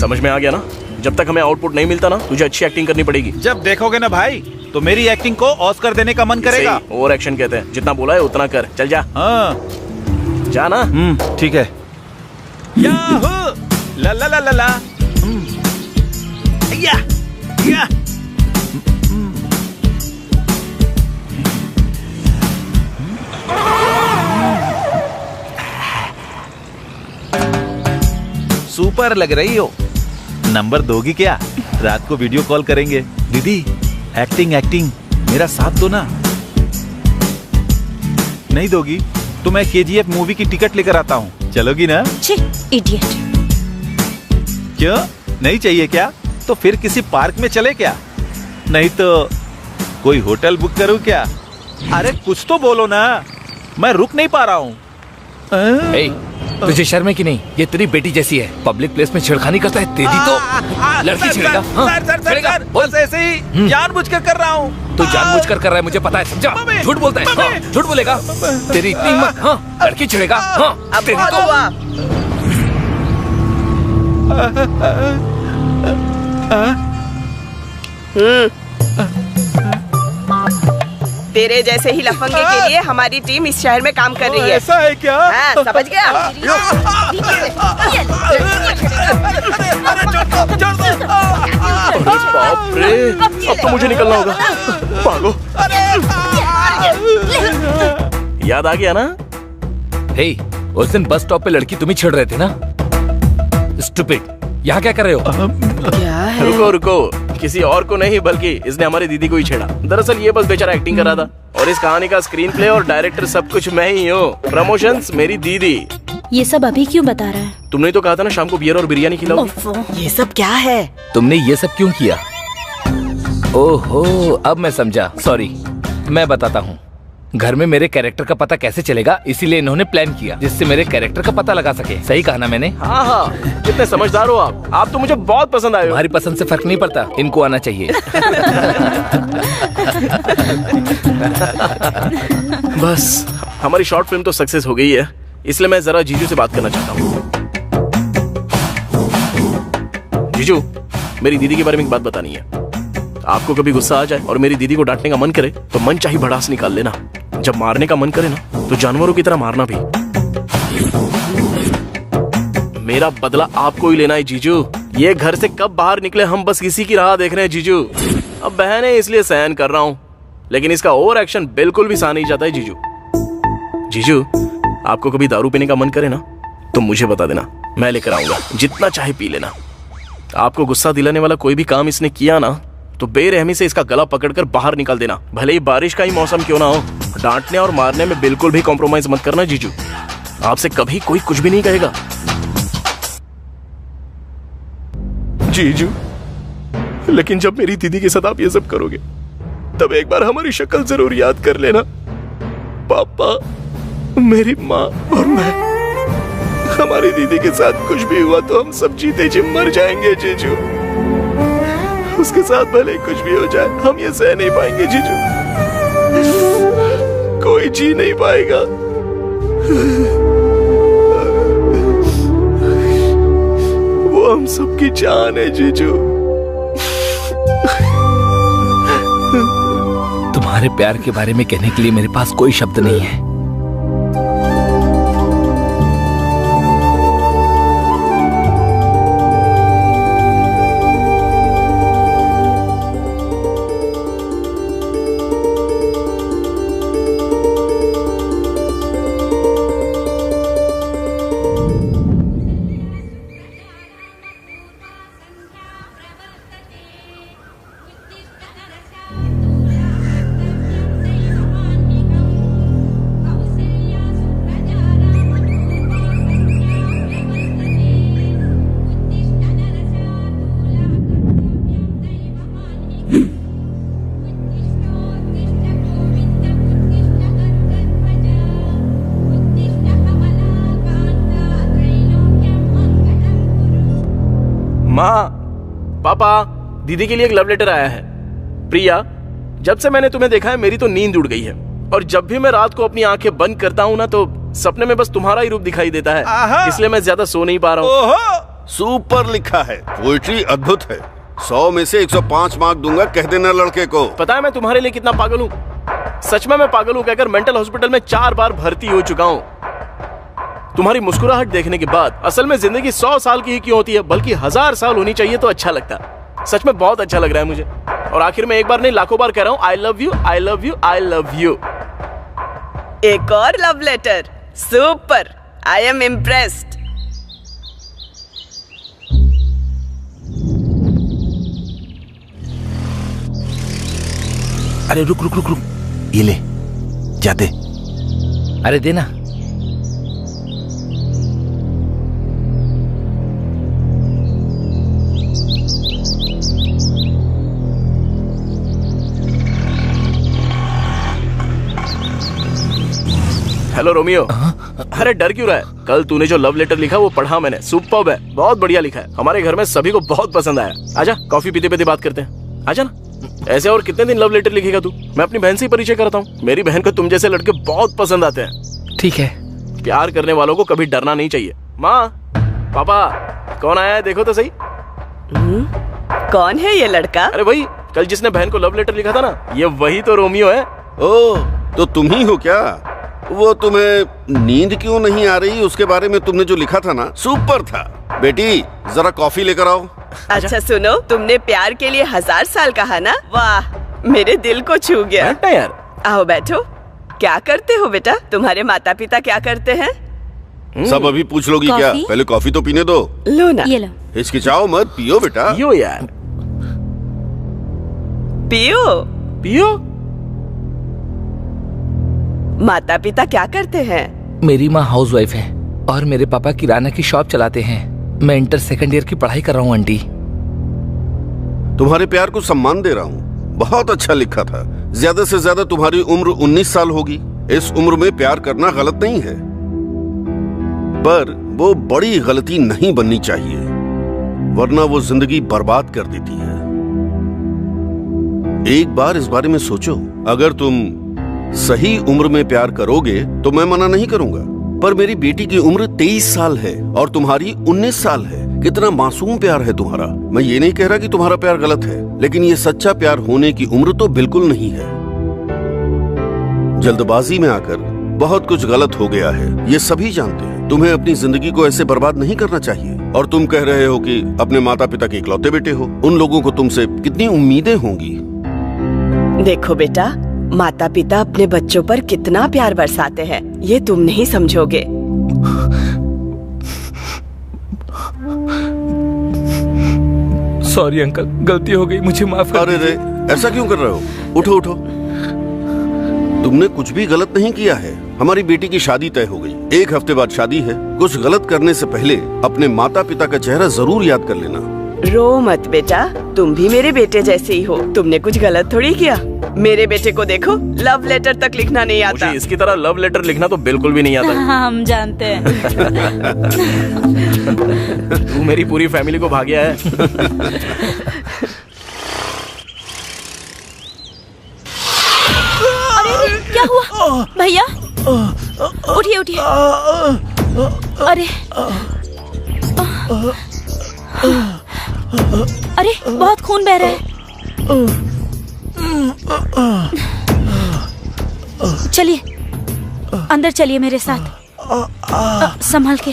समझ में आ गया ना? जब तक हमें आउटपुट नहीं मिलता ना, तुझे अच्छी एक्टिंग करनी पड़ेगी। जब देखोगे ना भाई, तो मेरी एक्टिंग को ऑस्कर देने का मन करेगा। ओवर एक्शन कहते हैं, जितना बोला है उतना कर। चल जा। हाँ जा ना। ठीक है। याहू ला ला ला ला ला। या या। सुपर लग रही हो। नंबर दोगी क्या? रात को वीडियो कॉल करेंगे। दीदी एक्टिंग एक्टिंग मेरा साथ दो ना। नहीं दोगी तो मैं KGF मूवी की टिकट लेकर आता हूँ, चलोगी ना? इडियट। क्यों नहीं चाहिए क्या? तो फिर किसी पार्क में चले क्या? नहीं तो कोई होटल बुक करूँ क्या? अरे कुछ तो बोलो ना, मैं रुक नहीं पा रहा हूँ। तुझे शर्म है कि नहीं? ये तेरी बेटी जैसी है, पब्लिक प्लेस में छेड़खानी करता है। तेरी तो लड़की छेड़ेगा। सर, बस ऐसे ही जानबूझकर कर रहा हूँ। तू जानबूझकर कर रहा है, मुझे पता है, समझा? झूठ बोलता है। हाँ, झूठ बोलेगा। तेरी इतनी हिम्मत? हाँ, लड़की छेड़ेगा। हाँ, तेरी तेरे जैसे ही लफंगे के लिए हमारी टीम इस शहर में काम कर रही है। ऐसा है क्या? हाँ, समझ गया? बाप रे, अब तो मुझे निकलना होगा। भागो। याद आ गया ना? हे, उस दिन बस स्टॉप पे लड़की तुम ही छेड़ रहे थे ना? स्टूपिड, यहाँ क्या कर रहे हो? क्या है? रुको रुको, किसी और को नहीं बल्कि इसने हमारी दीदी को ही छेड़ा। दरअसल ये बस बेचारा एक्टिंग कर रहा था, और इस कहानी का स्क्रीन प्ले और डायरेक्टर सब कुछ मैं ही हूँ। प्रमोशंस मेरी दीदी। ये सब अभी क्यों बता रहा है? तुमने तो कहा था ना शाम को बियर और बिरयानी खिलाओगी। ये सब क्या है? तुमने ये सब क्यों किया? ओहो, अब मैं समझा। सॉरी, मैं बताता हूँ। घर में मेरे कैरेक्टर का पता कैसे चलेगा, इसीलिए इन्होंने प्लान किया जिससे मेरे कैरेक्टर का पता लगा सके। सही कहा ना मैंने? हाँ हाँ, कितने समझदार हो आप तो मुझे बहुत पसंद आए हो। तुम्हारी पसंद से फर्क नहीं पड़ता, इनको आना चाहिए। बस हमारी शॉर्ट फिल्म तो सक्सेस हो गई है, इसलिए मैं जरा जीजू से बात करना चाहता हूँ। जीजू, मेरी दीदी के बारे में एक बात बतानी है। आपको कभी गुस्सा आ जाए और मेरी दीदी को डांटने का मन करे तो मन चाहे भड़ास निकाल लेना। जब मारने का मन करे ना तो जानवरों की तरह मारना भी। मेरा बदला आपको ही लेना है जीजू। ये घर से कब बाहर निकले हम बस इसी की राह देख रहे हैं जीजू। अब बहन है इसलिए सहन कर रहा हूँ, लेकिन इसका ओवर एक्शन बिल्कुल भी सहा नहीं जाता है जीजू। जीजू, आपको कभी दारू पीने का मन करे ना तो मुझे बता देना, मैं लेकर आऊंगा, जितना चाहे पी लेना। आपको गुस्सा दिलाने वाला कोई भी काम इसने किया ना तो बेरहमी से इसका गला पकड़कर बाहर निकाल देना, भले ही बारिश का ही मौसम क्यों ना हो। डांटने और मारने में बिल्कुल भी कॉम्प्रोमाइज मत करना जीजू, आपसे कभी कोई कुछ भी नहीं कहेगा। जीजू, लेकिन जब मेरी दीदी के साथ आप ये सब करोगे तब एक बार हमारी शक्ल जरूर याद कर लेना। पापा, मेरी माँ और मैं, हमारी दीदी के साथ कुछ भी हुआ तो हम सब जीते जी मर जाएंगे जीजू। उसके साथ भले कुछ भी हो जाए हम ये सह नहीं पाएंगे जीजू, कोई जी नहीं पाएगा। वो हम सबकी जान है जीजू। तुम्हारे प्यार के बारे में कहने के लिए मेरे पास कोई शब्द नहीं है। माँ, पापा, दीदी के लिए एक लव लेटर आया है। प्रिया, जब से मैंने तुम्हें देखा है मेरी तो नींद उड़ गई है, और जब भी मैं रात को अपनी आंखें बंद करता हूँ ना तो सपने में बस तुम्हारा ही रूप दिखाई देता है, इसलिए मैं ज्यादा सो नहीं पा रहा हूँ। सुपर लिखा है, पोएट्री अद्भुत है। 100 में से 105 मार्क दूंगा, कह देना लड़के को। पता है मैं तुम्हारे लिए कितना पागल हूँ? सच में मैं पागल हूँ कहकर मेंटल हॉस्पिटल में 4 बार भर्ती हो चुका हूँ। तुम्हारी मुस्कुराहट देखने के बाद असल में जिंदगी 100 साल की ही क्यों होती है, बल्कि 1000 साल होनी चाहिए तो अच्छा लगता। सच में बहुत अच्छा लग रहा है मुझे, और आखिर में एक बार नहीं लाखों बार कह रहा हूँ I love you, I love you, I love you. एक और love letter, super, I am impressed. अरे रुक रुक रुक रुक, ये ले, जा दे। अरे देना। Hello Romeo. अरे डर क्यों रहा है? कल तूने जो लव लेटर लिखा वो पढ़ा मैंने, सुपर्ब है, बहुत बढ़िया लिखा है, हमारे घर में सभी को बहुत पसंद आया। आजा कॉफी पीते पीते बात करते हैं, आजा ना। ऐसे और कितने दिन लव लेटर लिखेगा तू? मैं अपनी बहन से ही परिचय कराता हूँ, मेरी बहन को तुम जैसे लड़के बहुत पसंद आते हैं। ठीक है। प्यार करने वालों को कभी डरना नहीं चाहिए। माँ, पापा, कौन आया है देखो तो सही। कौन है ये लड़का? अरे वही, कल जिसने बहन को लव लेटर लिखा था ना, ये वही तो रोमियो है। ओ, तो तुम ही हो क्या? वो तुम्हें नींद क्यों नहीं आ रही उसके बारे में तुमने जो लिखा था ना, सुपर था। बेटी जरा कॉफी लेकर आओ। अच्छा सुनो, तुमने प्यार के लिए 1000 साल कहा ना, वाह, मेरे दिल को छू गया यार। आओ बैठो। क्या करते हो बेटा? तुम्हारे माता पिता क्या करते हैं? सब अभी पूछ लोगी क्या? पहले कॉफी तो पीने दो। लो ना। ये लो। हिचकिचाओ मत, पियो बेटा। पियो यार, पियो पियो। माता पिता क्या करते हैं? मेरी माँ हाउसवाइफ है और मेरे पापा किराना की शॉप चलाते हैं। मैं इंटर सेकंड ईयर की पढ़ाई कर रहा हूँ आंटी। तुम्हारे प्यार को सम्मान दे रहा हूँ, बहुत अच्छा लिखा था। ज्यादा से ज्यादा तुम्हारी उम्र 19 साल होगी। इस उम्र में प्यार करना गलत नहीं है, पर वो बड़ी गलती नहीं बननी चाहिए, वरना वो जिंदगी बर्बाद कर देती है। एक बार इस बारे में सोचो, अगर तुम सही उम्र में प्यार करोगे तो मैं मना नहीं करूंगा, पर मेरी बेटी की उम्र 23 साल है और तुम्हारी 19 साल है। कितना मासूम प्यार है तुम्हारा। मैं ये नहीं कह रहा कि तुम्हारा प्यार गलत है, लेकिन ये सच्चा प्यार होने की उम्र तो बिल्कुल नहीं है। जल्दबाजी में आकर बहुत कुछ गलत हो गया है, ये सभी जानते हैं। तुम्हें अपनी जिंदगी को ऐसे बर्बाद नहीं करना चाहिए। और तुम कह रहे हो कि अपने माता पिता के इकलौते बेटे हो, उन लोगों को तुमसे कितनी उम्मीदें होंगी। देखो बेटा, माता पिता अपने बच्चों पर कितना प्यार बरसाते हैं, ये तुम नहीं समझोगे। सॉरी अंकल, गलती हो गई, मुझे माफ कर अरे रे, ऐसा क्यों कर रहे हो? उठो उठो। तुमने कुछ भी गलत नहीं किया है। हमारी बेटी की शादी तय हो गई। 1 हफ्ते बाद शादी है। कुछ गलत करने से पहले अपने माता पिता का चेहरा जरूर याद कर लेना। रो मत बेटा, तुम भी मेरे बेटे जैसे ही हो। तुमने कुछ गलत थोड़ी किया। मेरे बेटे को देखो, लव लेटर तक लिखना नहीं आता। मुझे इसकी तरह लव लेटर लिखना तो बिल्कुल भी नहीं आता। हाँ, हम जानते हैं। तू मेरी पूरी फैमिली को भाग्या है। अरे क्या हुआ भैया? उठिए उठिए। अरे अरे बहुत खून बह रहा है। चलिए अंदर चलिए मेरे साथ। संभल के।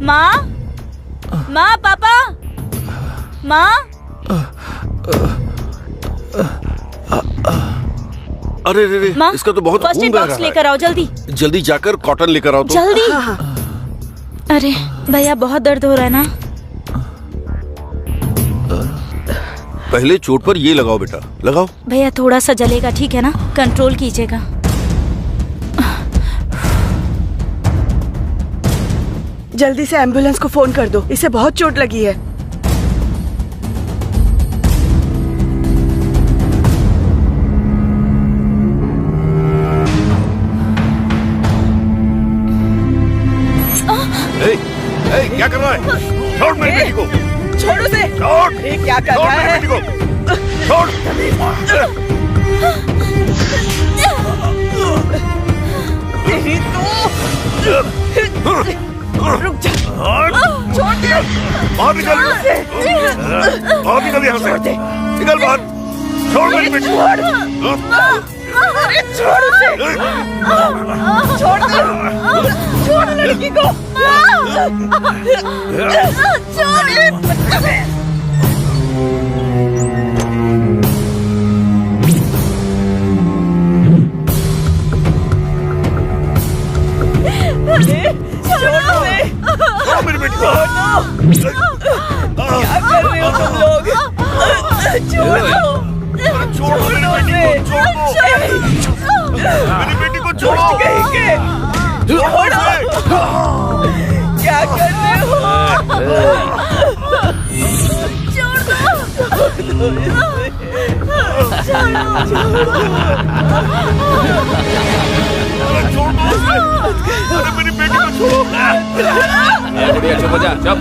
माँ, माँ, पापा, माँ। अरे रे रे, इसका तो बहुत फर्स्ट खून एड बह बॉक्स रहा लेकर आओ जल्दी। है। जल्दी जाकर कॉटन लेकर आओ तो। जल्दी। अरे भैया बहुत दर्द हो रहा है ना। पहले चोट पर ये लगाओ बेटा, लगाओ। भैया थोड़ा सा जलेगा, ठीक है ना? कंट्रोल कीजिएगा। जल्दी से एम्बुलेंस को फोन कर दो, इसे बहुत चोट लगी है। क्या कर रहा है? छोड़ मेरी बेटी को। छोड़ो से। छोड़। ये क्या कर रहा है? बेटी को छोड़। तेरी तो रुक जा। छोड़ दे। बाहर निकल। बाहर निकल यहाँ से। निकल बाहर। छोड़ मेरी बेटी को। अरे छोड़ उसे। छोड़ दो। छोड़ लड़की को। मेरी बेटी को। क्या कर रहे हो तुम लोग? छोड़ो। छोड़ो मेरी बेटी को। छोड़ो। छोड़ो। क्या कर रहे हो? छोड़ दो। अरे मेरी बेटी को छोड़ो। बुढ़िया चुप हो जा, चुप।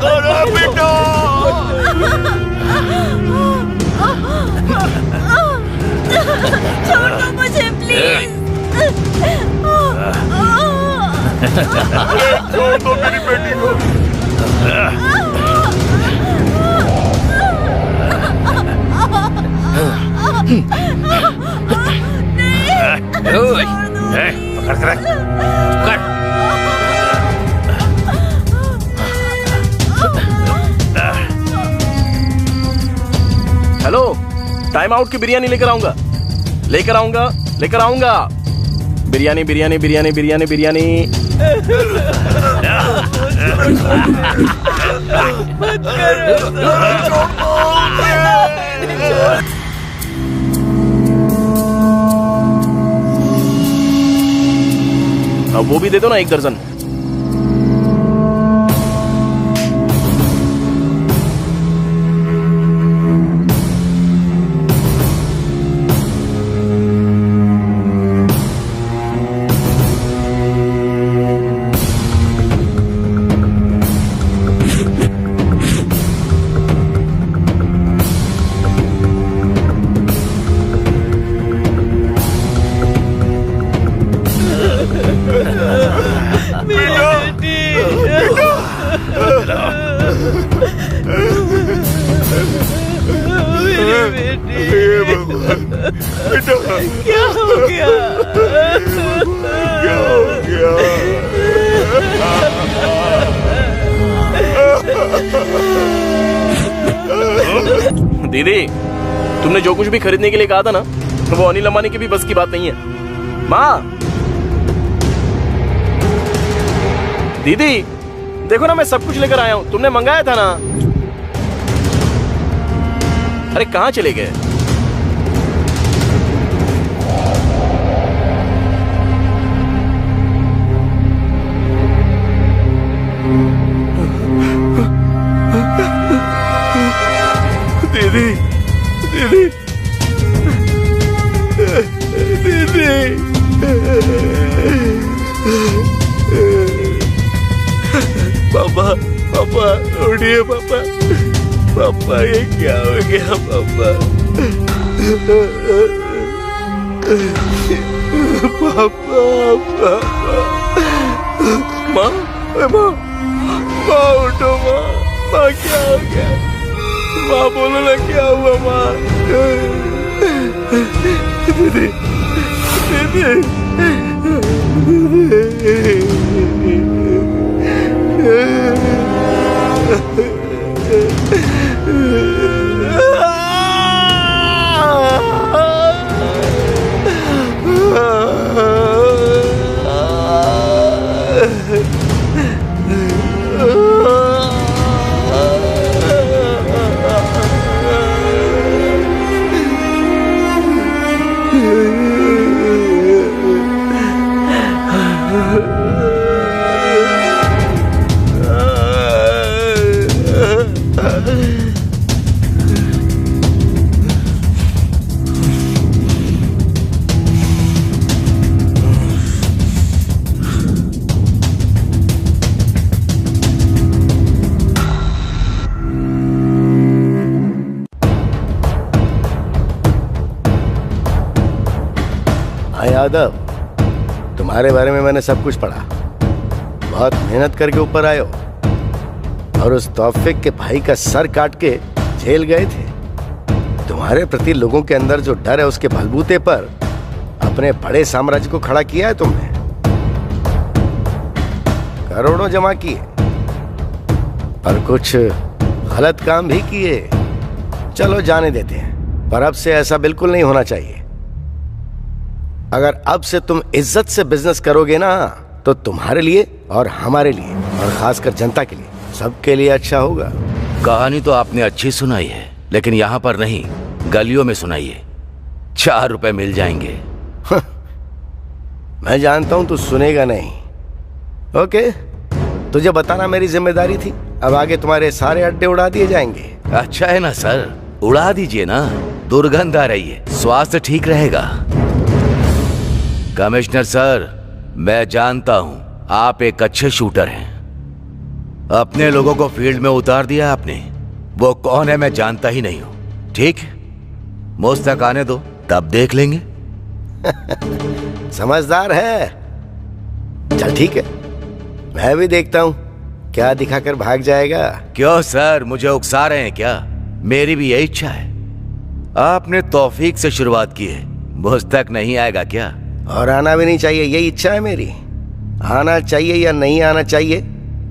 अरे बेटा। छोड़ दो मुझे प्लीज। छोड़ दो मेरी बेटी को। पकड़ कर। हेलो, टाइम आउट की बिरयानी लेकर आऊंगा। बिरयानी बिरयानी बिरयानी बिरयानी बिरयानी। अब वो भी दे दो ना, 1 दर्जन। बेटी हे भगवान, बेटा क्या हो गया? क्या हो गया? दीदी, तुमने जो कुछ भी खरीदने के लिए कहा था ना, तो वो अनिल अंबानी की भी बस की बात नहीं है। माँ, दीदी देखो ना, मैं सब कुछ लेकर आया हूँ, तुमने मंगाया था ना। अरे कहाँ चले गए? दीदी, दीदी, दीदी, पापा, पापा उठिए पापा, पापा ये क्या हो गया पापा? पापा, पापा, माँ, माँ, माँ उठो माँ, माँ क्या हो गया? माँ बोलो ना क्या हुआ माँ? दीदी, दीदी, यादव, तुम्हारे बारे में मैंने सब कुछ पढ़ा। बहुत मेहनत करके ऊपर आए हो और उस तौफीक के भाई का सर काट के जेल गए थे। तुम्हारे प्रति लोगों के अंदर जो डर है उसके बलबूते पर अपने बड़े साम्राज्य को खड़ा किया है तुमने। करोड़ों जमा किए पर कुछ गलत काम भी किए। चलो जाने देते हैं, पर अब से ऐसा बिल्कुल नहीं होना चाहिए। अगर अब से तुम इज्जत से बिजनेस करोगे ना, तो तुम्हारे लिए और हमारे लिए और खासकर जनता के लिए, सबके लिए अच्छा होगा। कहानी तो आपने अच्छी सुनाई है, लेकिन यहाँ पर नहीं, गलियों में सुनाइए। 4 रुपए मिल जाएंगे। मैं जानता हूं तू सुनेगा नहीं। ओके, तुझे बताना मेरी जिम्मेदारी थी। अब आगे तुम्हारे सारे अड्डे उड़ा दिए जाएंगे। अच्छा है ना सर, उड़ा दीजिए ना, दुर्गंध आ रही है, स्वास्थ्य ठीक रहेगा। कमिश्नर सर, मैं जानता हूं आप एक अच्छे शूटर हैं। अपने लोगों को फील्ड में उतार दिया आपने। वो कौन है मैं जानता ही नहीं हूं। ठीक, मुझ तक आने दो, तब देख लेंगे। समझदार है। चल ठीक है, मैं भी देखता हूं क्या दिखाकर भाग जाएगा। क्यों सर, मुझे उकसा रहे हैं क्या? मेरी भी यही इच्छा है। आपने तौफीक से शुरुआत की है, मुझ तक नहीं आएगा क्या? और आना भी नहीं चाहिए, यही इच्छा है मेरी। आना चाहिए या नहीं आना चाहिए,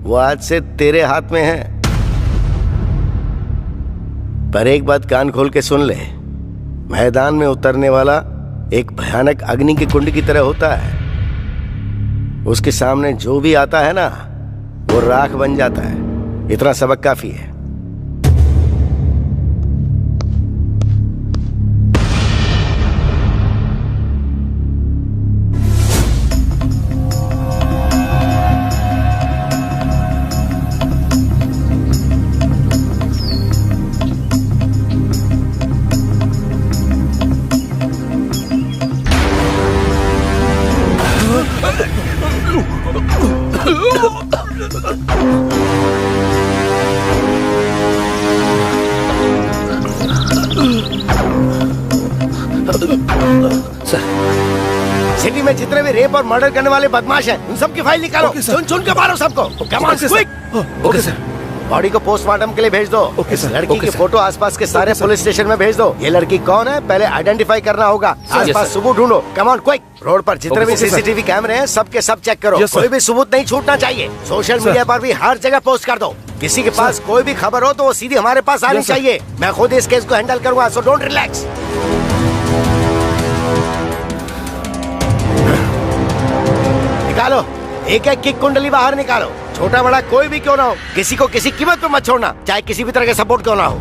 वो आज से तेरे हाथ में है। पर एक बात कान खोल के सुन ले, मैदान में उतरने वाला एक भयानक अग्नि के कुंड की तरह होता है। उसके सामने जो भी आता है ना, वो राख बन जाता है। इतना सबक काफी है। सिटी में जितने भी रेप और मर्डर करने वाले बदमाश हैं, उन सबकी फाइल निकालो। चुन चुन के मारो सबको। Come on, quick. Okay sir. Body को पोस्टमार्टम के लिए भेज दो। इस लड़की की फोटो आसपास के सारे पुलिस स्टेशन में भेज दो। ये लड़की कौन है पहले आइडेंटिफाई करना होगा। आसपास सबूत ढूंढो। Come on quick. रोड पर जितने भी सीसीटीवी कैमरे हैं सबके सब चेक करो। कोई भी सबूत नहीं छूटना चाहिए। सोशल मीडिया पर भी हर जगह पोस्ट कर दो। किसी के पास कोई भी खबर हो तो वो सीधी हमारे पास आनी चाहिए। मैं खुद इस केस को हैंडल करूंगा, सो डोंट रिलैक्स। निकालो एक एक की कुंडली बाहर निकालो। छोटा बड़ा कोई भी क्यों ना हो, किसी को किसी कीमत पे मत छोड़ना, चाहे किसी भी तरह का सपोर्ट क्यों ना हो।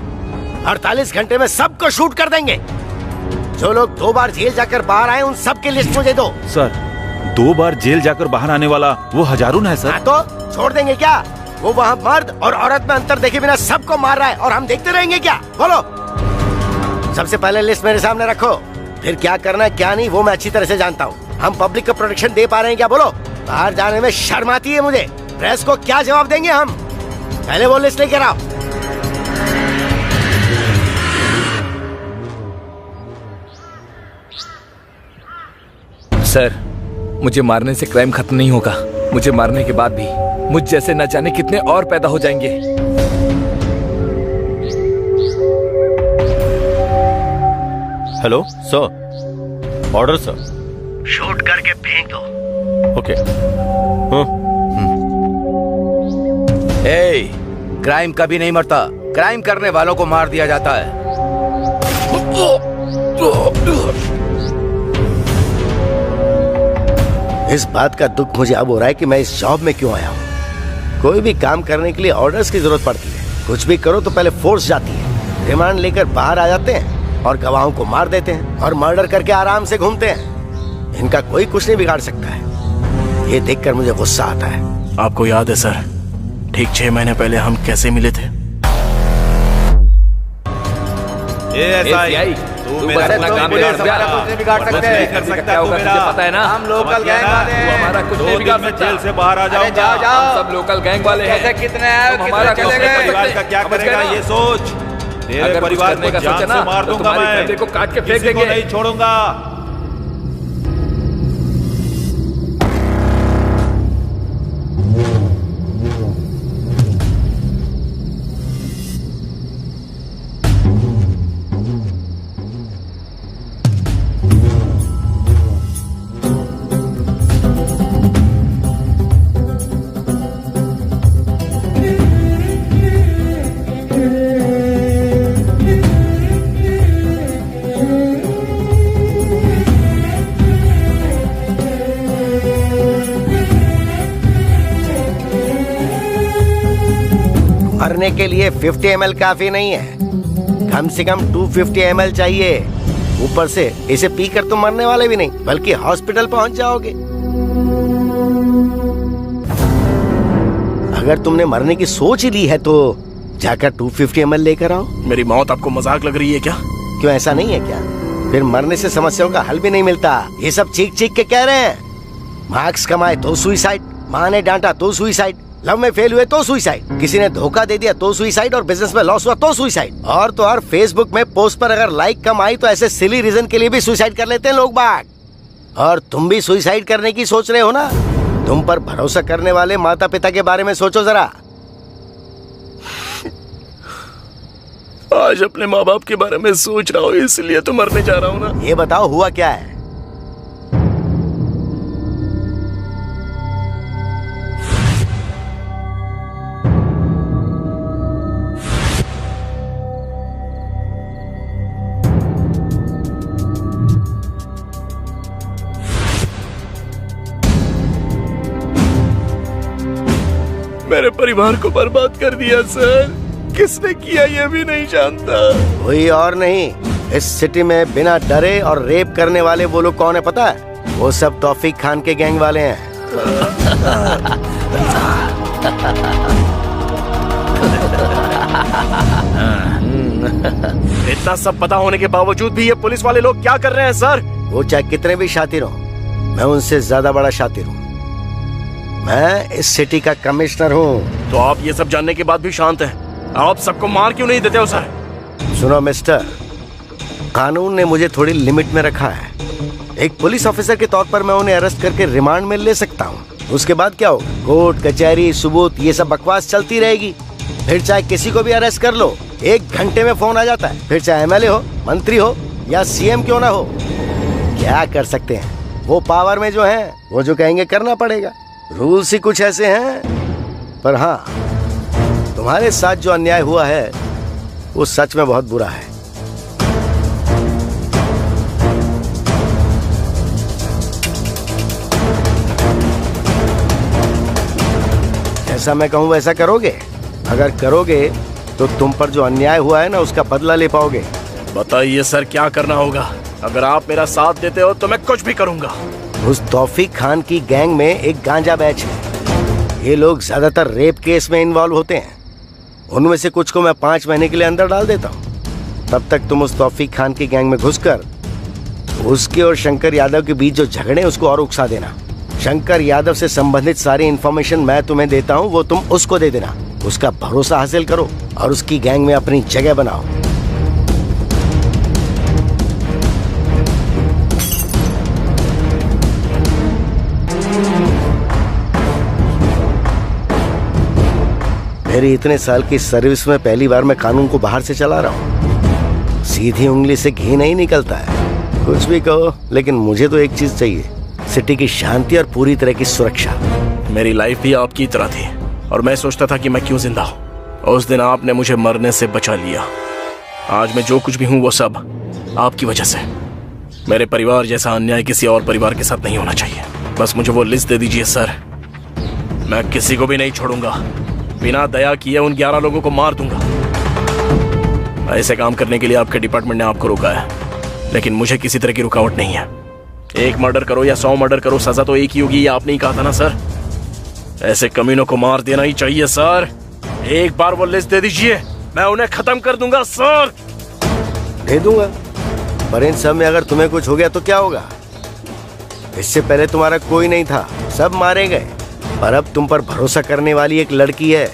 48 घंटे में सबको शूट कर देंगे। जो लोग 2 बार जेल जाकर बाहर आए उन सब की लिस्ट मुझे दो। सर 2 बार जेल जाकर बाहर आने वाला वो हजारून है सर। तो छोड़ देंगे क्या? वो वहाँ मर्द और औरत में अंतर देखे बिना सबको मार रहा है और हम देखते रहेंगे क्या? बोलो। सबसे पहले लिस्ट मेरे सामने रखो, फिर क्या करना है क्या नहीं वो मैं अच्छी तरह से जानता हूँ। हम पब्लिक को प्रोटेक्शन दे पा रहे हैं क्या? बोलो। बाहर जाने में शर्म आती है मुझे। प्रेस को क्या जवाब देंगे हम? पहले वो लिस्ट लेकर आओ। सर, मुझे मारने से क्राइम खत्म नहीं होगा। मुझे मारने के बाद भी मुझ जैसे न जाने कितने और पैदा हो जाएंगे। Hello sir, order sir. Shoot करके फेंक दो। ओके। क्राइम कभी नहीं मरता, क्राइम करने वालों को मार दिया जाता है। इस बात का दुख मुझे अब हो रहा है कि मैं इस जॉब में क्यों आया हूँ। कोई भी काम करने के लिए ऑर्डर्स की जरूरत पड़ती है। कुछ भी करो तो पहले फोर्स जाती है। रिमांड लेकर बाहर आ जाते हैं और गवाहों को मार देते हैं और मर्डर करके आराम से घूमते हैं। इनका कोई कुछ नहीं बिगाड़ सकता है। ये देखकर मुझे गुस्सा आता है। आपको याद है सर, ठीक 6 महीने पहले हम कैसे मिले थे? तू अपना काम बिगाड़ सकते हैं। पता है ना, हम लोकल गैंग वाले हैं। हमारा कुछ नहीं बिगाड़ सकता। जेल से बाहर आ जाओ। जाओ। सब लोकल गैंग वाले हैं। कितने हैं? हमारा चले गए। परिवार का क्या करेगा ये सोच। तेरे परिवार को जान से मार दूंगा मैं। को काट के फेंक किसी को देंगे। नहीं छोड़ूंगा। मरने के लिए 50 ml काफी नहीं है, कम से कम 250 ml चाहिए। ऊपर से इसे पीकर तुम मरने वाले भी नहीं बल्कि हॉस्पिटल पहुंच जाओगे। अगर तुमने मरने की सोच ही ली है तो जाकर 250 ml लेकर आओ। मेरी मौत आपको मजाक लग रही है क्या? क्यों, ऐसा नहीं है क्या? फिर मरने से समस्याओं का हल भी नहीं मिलता। ये सब चीख चीख के कह रहे हैं। मार्क्स कमाए तो सुइसाइड, माँ ने डांटा तो सुइसाइड, लव में फेल हुए तो सुइसाइड, किसी ने धोखा दे दिया तो सुइसाइड और बिजनेस में लॉस हुआ तो सुइसाइड। और तो और फेसबुक में पोस्ट पर अगर लाइक कम आई तो ऐसे सिली रीजन के लिए भी सुइसाइड कर लेते हैं लोग बाग। और तुम भी सुइसाइड करने की सोच रहे हो ना? तुम पर भरोसा करने वाले माता पिता के बारे में सोचो जरा। आज अपने माँ बाप के बारे में सोच रहा हूँ, इसलिए तो मरने जा रहा हूँ ना। ये बताओ हुआ क्या है? मेरे परिवार को बर्बाद कर दिया सर। किसने किया ये भी नहीं जानता। कोई और नहीं, इस सिटी में बिना डरे और रेप करने वाले वो लोग कौन है पता है? वो सब तौफीक खान के गैंग वाले हैं। इतना सब पता होने के बावजूद भी ये पुलिस वाले लोग क्या कर रहे हैं सर? वो चाहे कितने भी शातिर हो, मैं उनसे ज्यादा बड़ा शातिर हूँ। मैं इस सिटी का कमिश्नर हूँ। तो आप ये सब जानने के बाद भी शांत हैं? आप सबको मार क्यों नहीं देते हो सर? सुनो मिस्टर, कानून ने मुझे थोड़ी लिमिट में रखा है। एक पुलिस ऑफिसर के तौर पर मैं उन्हें अरेस्ट करके रिमांड में ले सकता हूँ। उसके बाद क्या होगा? कोर्ट कचहरी सबूत ये सब बकवास चलती रहेगी। फिर चाहे किसी को भी अरेस्ट कर लो, 1 घंटे में फोन आ जाता है। फिर चाहे एमएलए हो, मंत्री हो या सीएम क्यों ना हो, क्या कर सकते हैं? वो पावर में जो है वो जो कहेंगे करना पड़ेगा। रूल्स ही कुछ ऐसे हैं। पर हाँ, तुम्हारे साथ जो अन्याय हुआ है वो सच में बहुत बुरा है। जैसा मैं कहूँ वैसा करोगे? अगर करोगे तो तुम पर जो अन्याय हुआ है ना, उसका बदला ले पाओगे। बताइए सर, क्या करना होगा? अगर आप मेरा साथ देते हो तो मैं कुछ भी करूंगा। उस तौफीक खान की गैंग में एक गांजा बैच है। ये लोग ज्यादातर रेप केस में इन्वॉल्व होते हैं। उनमें से कुछ को मैं 5 महीने के लिए अंदर डाल देता हूँ। तब तक तुम उस तौफीक खान की गैंग में घुसकर उसके और शंकर यादव के बीच जो झगड़े हैं उसको और उकसा देना। शंकर यादव से संबंधित सारी इन्फॉर्मेशन मैं तुम्हें देता हूँ, वो तुम उसको दे देना। उसका भरोसा हासिल करो और उसकी गैंग में अपनी जगह बनाओ। मेरी इतने साल की सर्विस में पहली बार मैं कानून को बाहर से चला रहा हूँ। सीधी उंगली से घी नहीं निकलता है। कुछ भी कहो, लेकिन मुझे तो एक चीज चाहिए, सिटी की शांति और पूरी तरह की सुरक्षा। मेरी लाइफ भी आपकी तरह थी और मैं सोचता था कि मैं क्यों जिंदा हूँ। उस दिन आपने मुझे मरने से बचा लिया। आज मैं जो कुछ भी हूँ वो सब आपकी वजह से। मेरे परिवार जैसा अन्याय किसी और परिवार के साथ नहीं होना चाहिए। बस मुझे वो लिस्ट दे दीजिए सर, मैं किसी को भी नहीं छोड़ूंगा। बिना दया किए उन 11 लोगों को मार दूंगा। ऐसे काम करने के लिए आपके डिपार्टमेंट ने आपको रोका है, लेकिन मुझे किसी तरह की रुकावट नहीं है। 1 मर्डर करो या 100 मर्डर करो, सजा तो एक ही होगी। ये आपने ही कहा था ना सर? ऐसे कमीनों को मार देना ही चाहिए सर। एक बार वो लिस्ट दे दीजिए, मैं उन्हें खत्म कर दूंगा सर। दे दूंगा, पर इन सब में अगर तुम्हें कुछ हो गया तो क्या होगा? इससे पहले तुम्हारा कोई नहीं था, सब मारे गए। पर अब तुम पर भरोसा करने वाली एक लड़की है,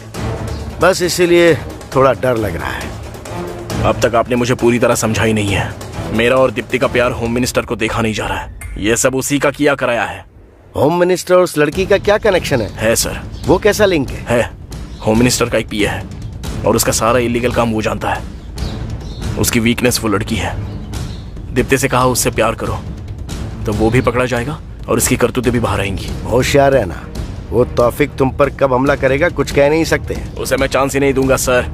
बस इसीलिए थोड़ा डर लग रहा है। अब तक आपने मुझे पूरी तरह समझा ही नहीं है। मेरा और दीप्ति का प्यार होम मिनिस्टर को देखा नहीं जा रहा है। ये सब उसी का किया कराया है। होम मिनिस्टर और उस लड़की का क्या कनेक्शन है सर। वो कैसा लिंक है? होम मिनिस्टर का एक पीए है और उसका सारा इलीगल काम वो जानता है। उसकी वीकनेस वो लड़की है। दीप्ति से कहा उससे प्यार करो तो वो भी पकड़ा जाएगा और इसकी करतूतें भी बाहर आएंगी। होशियार रहना, वो तौफीक तुम पर कब हमला करेगा कुछ कह नहीं सकते। उसे मैं चांस ही नहीं दूंगा सर।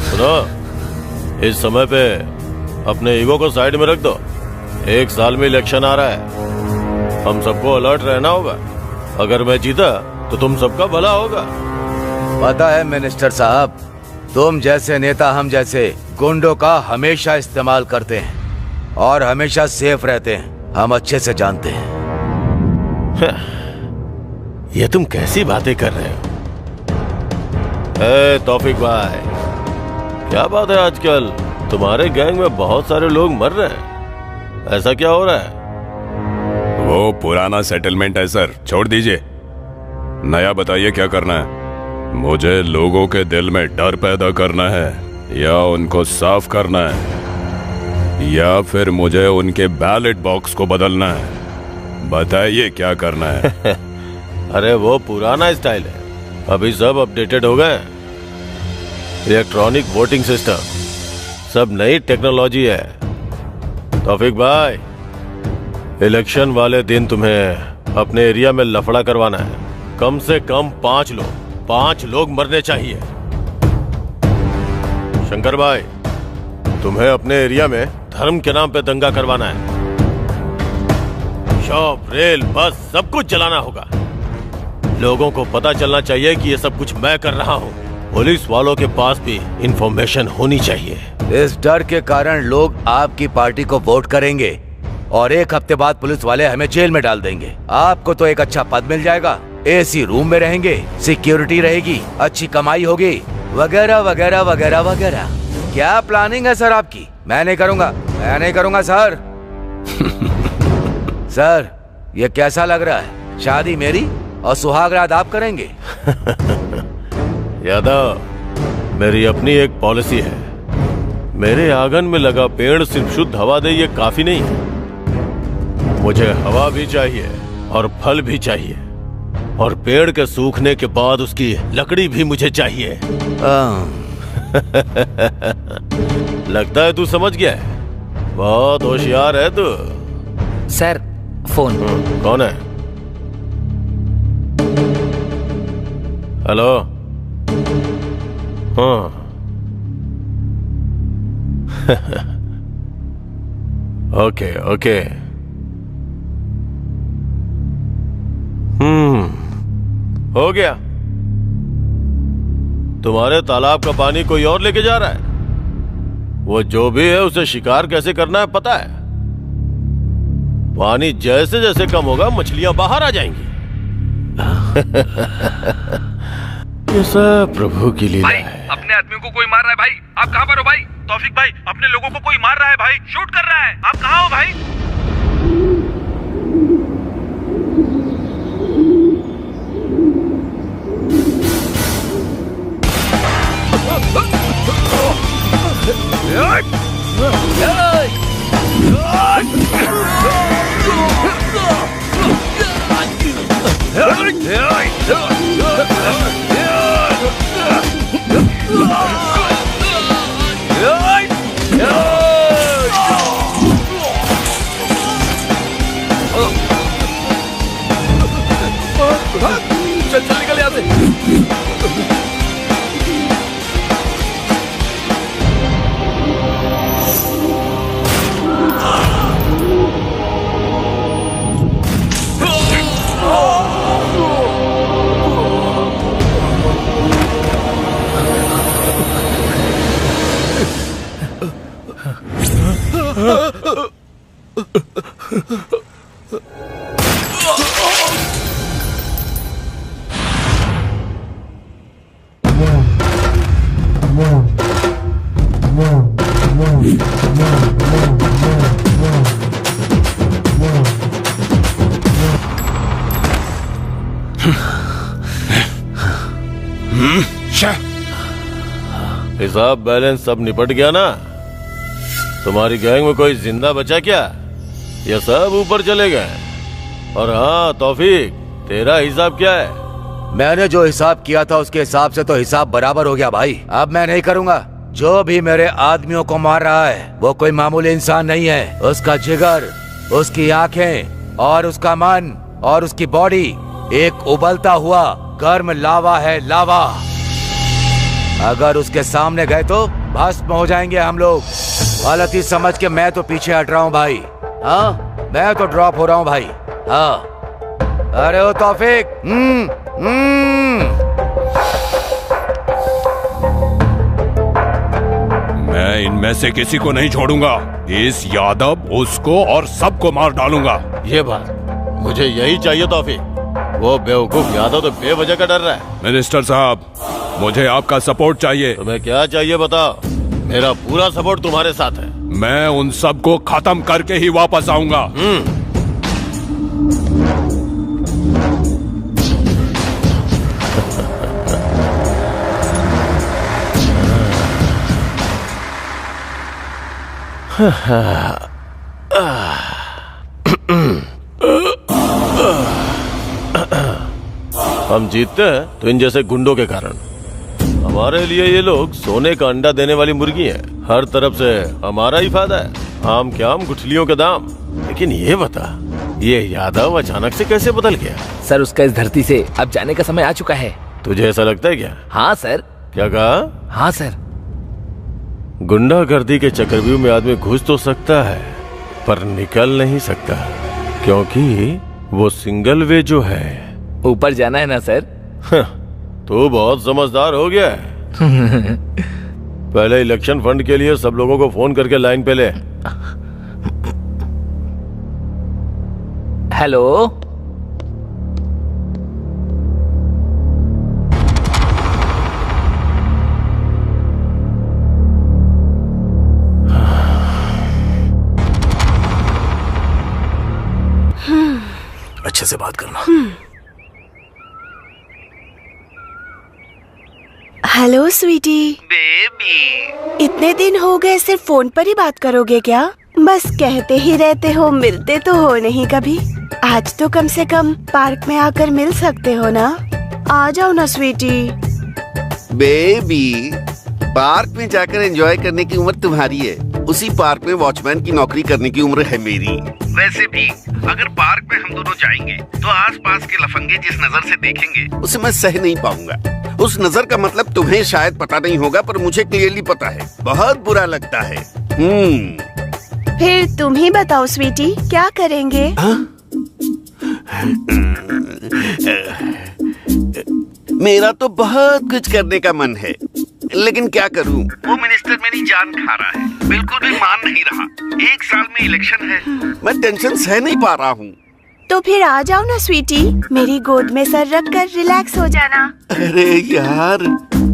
सुनो, इस समय पे अपने ईगो को साइड में रख दो। 1 साल में इलेक्शन आ रहा है, हम सबको अलर्ट रहना होगा। अगर मैं जीता तो तुम सबका भला होगा। पता है मिनिस्टर साहब, तुम जैसे नेता हम जैसे गुंडों का हमेशा इस्तेमाल करते हैं और हमेशा सेफ रहते हैं। हम अच्छे से जानते हैं। ये तुम कैसी बातें कर रहे हो? ए तौफीक भाई, क्या बात है आजकल तुम्हारे गैंग में बहुत सारे लोग मर रहे हैं, ऐसा क्या हो रहा है? वो पुराना सेटलमेंट है सर, छोड़ दीजिए। नया बताइए क्या करना है? मुझे लोगों के दिल में डर पैदा करना है या उनको साफ करना है या फिर मुझे उनके बैलेट बॉक्स को बदलना है? बताइए क्या करना है? अरे वो पुराना स्टाइल है, अभी सब अपडेटेड हो गए। इलेक्ट्रॉनिक वोटिंग सिस्टम, सब नई टेक्नोलॉजी है। तौफीक भाई, इलेक्शन वाले दिन तुम्हें अपने एरिया में लफड़ा करवाना है। कम से कम 5 लोग मरने चाहिए। शंकर भाई, तुम्हें अपने एरिया में धर्म के नाम पे दंगा करवाना है। शॉप, रेल, बस सब कुछ जलाना होगा। लोगों को पता चलना चाहिए कि ये सब कुछ मैं कर रहा हूँ। पुलिस वालों के पास भी इंफॉर्मेशन होनी चाहिए। इस डर के कारण लोग आपकी पार्टी को वोट करेंगे और 1 हफ्ते बाद पुलिस वाले हमें जेल में डाल देंगे। आपको तो एक अच्छा पद मिल जाएगा, एसी रूम में रहेंगे, सिक्योरिटी रहेगी, अच्छी कमाई होगी, वगैरह वगैरह वगैरह वगैरह। क्या प्लानिंग है सर आपकी? मैं नहीं करूंगा सर। सर, ये कैसा लग रहा है? शादी मेरी और सुहागरात आप करेंगे? यादव, मेरी अपनी एक पॉलिसी है, मेरे आंगन में लगा पेड़ सिर्फ शुद्ध हवा दे ये काफी नहीं है। मुझे हवा भी चाहिए और फल भी चाहिए, और पेड़ के सूखने के बाद उसकी लकड़ी भी मुझे चाहिए। लगता है तू समझ गया है। बहुत होशियार है तू। Sir phone. कौन है? हेलो। हाँ। Okay okay. हो गया। तुम्हारे तालाब का पानी कोई और लेके जा रहा है। वो जो भी है उसे शिकार कैसे करना है पता है। पानी जैसे जैसे कम होगा मछलियां बाहर आ जाएंगी। ये सब प्रभु की लीला है। अपने आदमियों को कोई मार रहा है भाई। आप कहाँ पर हो भाई? तौफीक भाई, अपने लोगों को कोई मार रहा है भाई, शूट कर रहा है। आप कहाँ हो भाई? चल चल निकल यहाँ से। हिसाब बैलेंस सब निपट गया ना? तुम्हारी गैंग में कोई जिंदा बचा क्या? ये सब ऊपर चले गए? और हाँ तौफीक, तेरा हिसाब क्या है? मैंने जो हिसाब किया था उसके हिसाब से तो हिसाब बराबर हो गया भाई। अब मैं नहीं करूँगा। जो भी मेरे आदमियों को मार रहा है वो कोई मामूली इंसान नहीं है। उसका जिगर, उसकी आंखें और उसका मन और उसकी बॉडी एक उबलता हुआ गर्म लावा है, लावा। अगर उसके सामने गए तो भस्म हो जाएंगे हम लोग। गलती समझ के मैं तो पीछे हट रहा हूँ भाई। हाँ, मैं तो ड्रॉप हो रहा हूँ भाई। हाँ, अरे ओ तौफीक। मैं इनमें से किसी को नहीं छोड़ूंगा। इस यादव, उसको और सबको मार डालूंगा। ये बात मुझे यही चाहिए तौफीक। वो बेवकूफ यादव तो बेवजह का डर रहा है। मिनिस्टर साहब, मुझे आपका सपोर्ट चाहिए। तुम्हें क्या चाहिए बताओ? मेरा पूरा सपोर्ट तुम्हारे साथ है। मैं उन सबको खत्म करके ही वापस आऊंगा। हम जीतते हैं तो इन जैसे गुंडों के कारण। हमारे लिए ये लोग सोने का अंडा देने वाली मुर्गी हैं। हर तरफ से हमारा ही फायदा है। आम के आम, गुठलियों के दाम। लेकिन ये बता, ये यादव अचानक से कैसे बदल गया? सर, उसका इस धरती से अब जाने का समय आ चुका है। तुझे ऐसा लगता है क्या? हाँ सर। क्या कहा? हाँ सर। गुंडागर्दी के चक्रव्यूह में आदमी घुस तो सकता है पर निकल नहीं सकता, क्योंकि वो सिंगल वे जो है। ऊपर जाना है ना सर? तू बहुत समझदार हो गया है। पहले इलेक्शन फंड के लिए सब लोगों को फोन करके लाइन पे ले। हेलो, अच्छे से बात करना। हेलो स्वीटी। बेबी। इतने दिन हो गए, सिर्फ फोन पर ही बात करोगे क्या? बस कहते ही रहते हो, मिलते तो हो नहीं कभी। आज तो कम से कम पार्क में आकर मिल सकते हो ना? आ जाओ ना स्वीटी। बेबी, पार्क में जाकर एंजॉय करने की उम्र तुम्हारी है, उसी पार्क में वॉचमैन की नौकरी करने की उम्र है मेरी। वैसे भी अगर पार्क में हम दोनों जाएंगे तो आसपास के लफंगे जिस नजर से देखेंगे उसे मैं सह नहीं पाऊंगा। उस नजर का मतलब तुम्हें शायद पता नहीं होगा, पर मुझे क्लियरली पता है। बहुत बुरा लगता है। फिर तुम ही बताओ स्वीटी, क्या करेंगे? मेरा तो बहुत कुछ करने का मन है, लेकिन क्या करूं? वो मिनिस्टर मेरी जान खा रहा है, बिल्कुल भी मान नहीं रहा। 1 साल में इलेक्शन है, मैं टेंशन सह नहीं पा रहा हूँ। तो फिर आ जाओ ना स्वीटी, मेरी गोद में सर रख कर रिलैक्स हो जाना। अरे यार,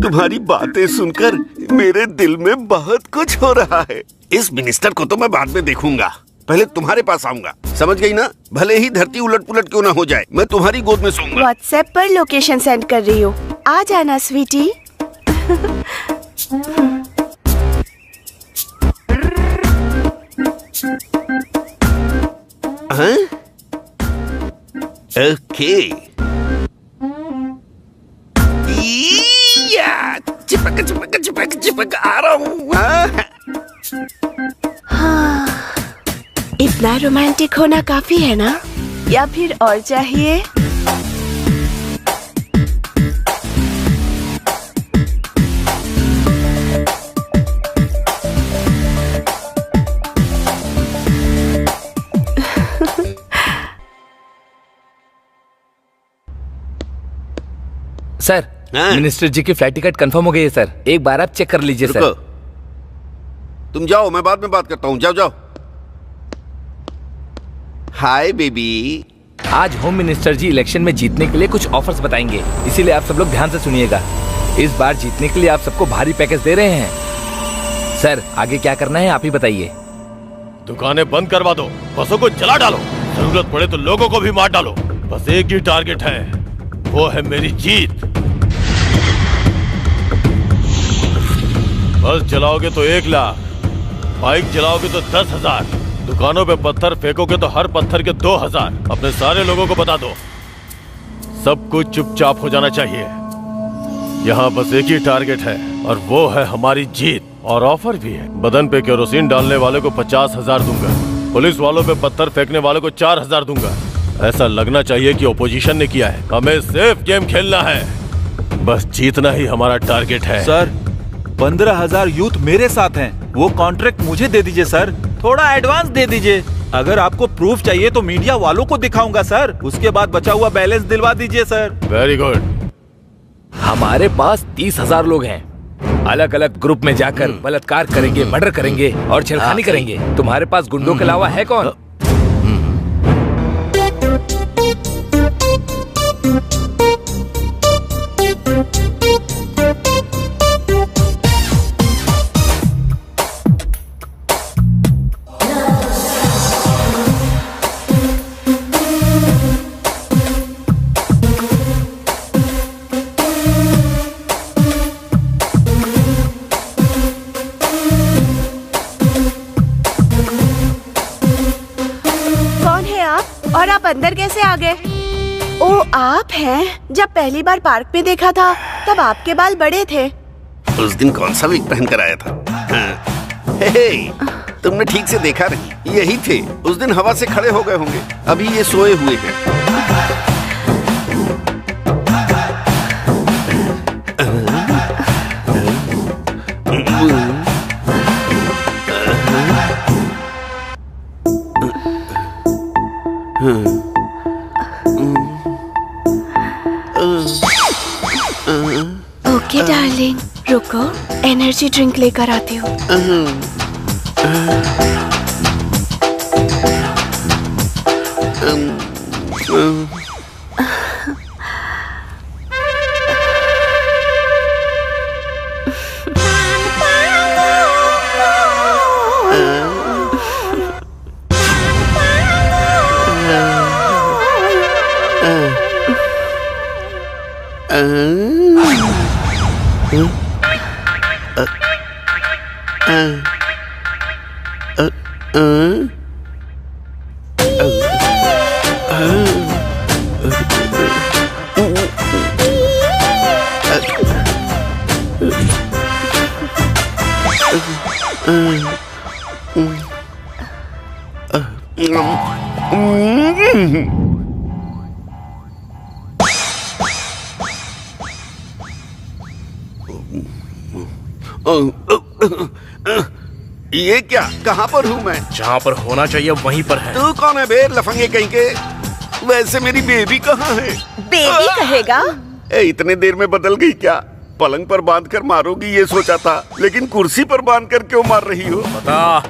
तुम्हारी बातें सुनकर मेरे दिल में बहुत कुछ हो रहा है। इस मिनिस्टर को तो मैं बाद में देखूंगा, पहले तुम्हारे पास आऊंगा, समझ गई ना? भले ही धरती उलट पुलट क्यों ना हो जाए, मैं तुम्हारी गोद में सोऊंगा। व्हाट्सएप पर लोकेशन सेंड कर रही हूँ, आ जाना स्वीटी। ओके। चिपक चिपक चिपक चिपक आ रहा हूँ। हाँ, इतना रोमांटिक होना काफी है ना, या फिर और चाहिए? सर, मिनिस्टर जी की फ्लाइट टिकट कंफर्म हो गई है सर। एक बार आप चेक कर लीजिए सर। तुम जाओ, मैं बाद में बात करता हूँ। जाओ जाओ। Hi baby. आज होम मिनिस्टर जी इलेक्शन में जीतने के लिए कुछ ऑफर्स बताएंगे, इसीलिए आप सब लोग ध्यान से सुनिएगा। इस बार जीतने के लिए आप सबको भारी पैकेज दे रहे हैं। सर, आगे क्या करना है आप ही बताइए। दुकानें बंद करवा दो, बसों को जला डालो, जरूरत पड़े तो लोगों को भी मार डालो। बस एक ही टारगेट है, वो है मेरी जीत। बस जलाओगे तो 1 लाख, बाइक जलाओगे तो 10,000, दुकानों पे पत्थर फेंकोगे तो हर पत्थर के 2,000। अपने सारे लोगों को बता दो, सब कुछ चुपचाप हो जाना चाहिए। यहाँ बस एक ही टारगेट है और वो है हमारी जीत। और ऑफर भी है, बदन पे केरोसिन डालने वाले को 50,000 दूंगा, पुलिस वालों पे पत्थर फेंकने वाले को 4,000 दूंगा। ऐसा लगना चाहिए कि ओपोजिशन ने किया है। हमें सेफ गेम खेलना है, बस जीतना ही हमारा टारगेट है। सर, 15,000 यूथ मेरे साथ हैं, वो कॉन्ट्रैक्ट मुझे दे दीजिए सर, थोड़ा एडवांस दे दीजिए। अगर आपको प्रूफ चाहिए तो मीडिया वालों को दिखाऊंगा सर, उसके बाद बचा हुआ बैलेंस दिलवा दीजिए सर। Very good. हमारे पास 30,000 लोग हैं, अलग अलग ग्रुप में जाकर बलात्कार करेंगे, मर्डर करेंगे और छेड़खानी करेंगे। तुम्हारे पास गुंडों के अलावा है कौन? और आप अंदर कैसे आ गए? ओ, आप हैं? जब पहली बार पार्क में देखा था तब आपके बाल बड़े थे। उस दिन कौन सा विग पहन कर आया था? हे, तुमने ठीक से देखा नहीं, यही थे। उस दिन हवा से खड़े हो गए होंगे, अभी ये सोए हुए हैं। ओके डार्लिंग, रुको, एनर्जी ड्रिंक लेकर आती हूँ। ये क्या, कहाँ पर हूँ मैं? जहाँ पर होना चाहिए वहीं पर है। तू कौन है बे, लफंगे कहीं के? वैसे मेरी बेबी कहाँ है? बेबी कहेगा? इतने देर में बदल गई क्या? पलंग पर बांध कर मारोगी ये सोचा था, लेकिन कुर्सी पर बांध कर क्यों मार रही हो? बता।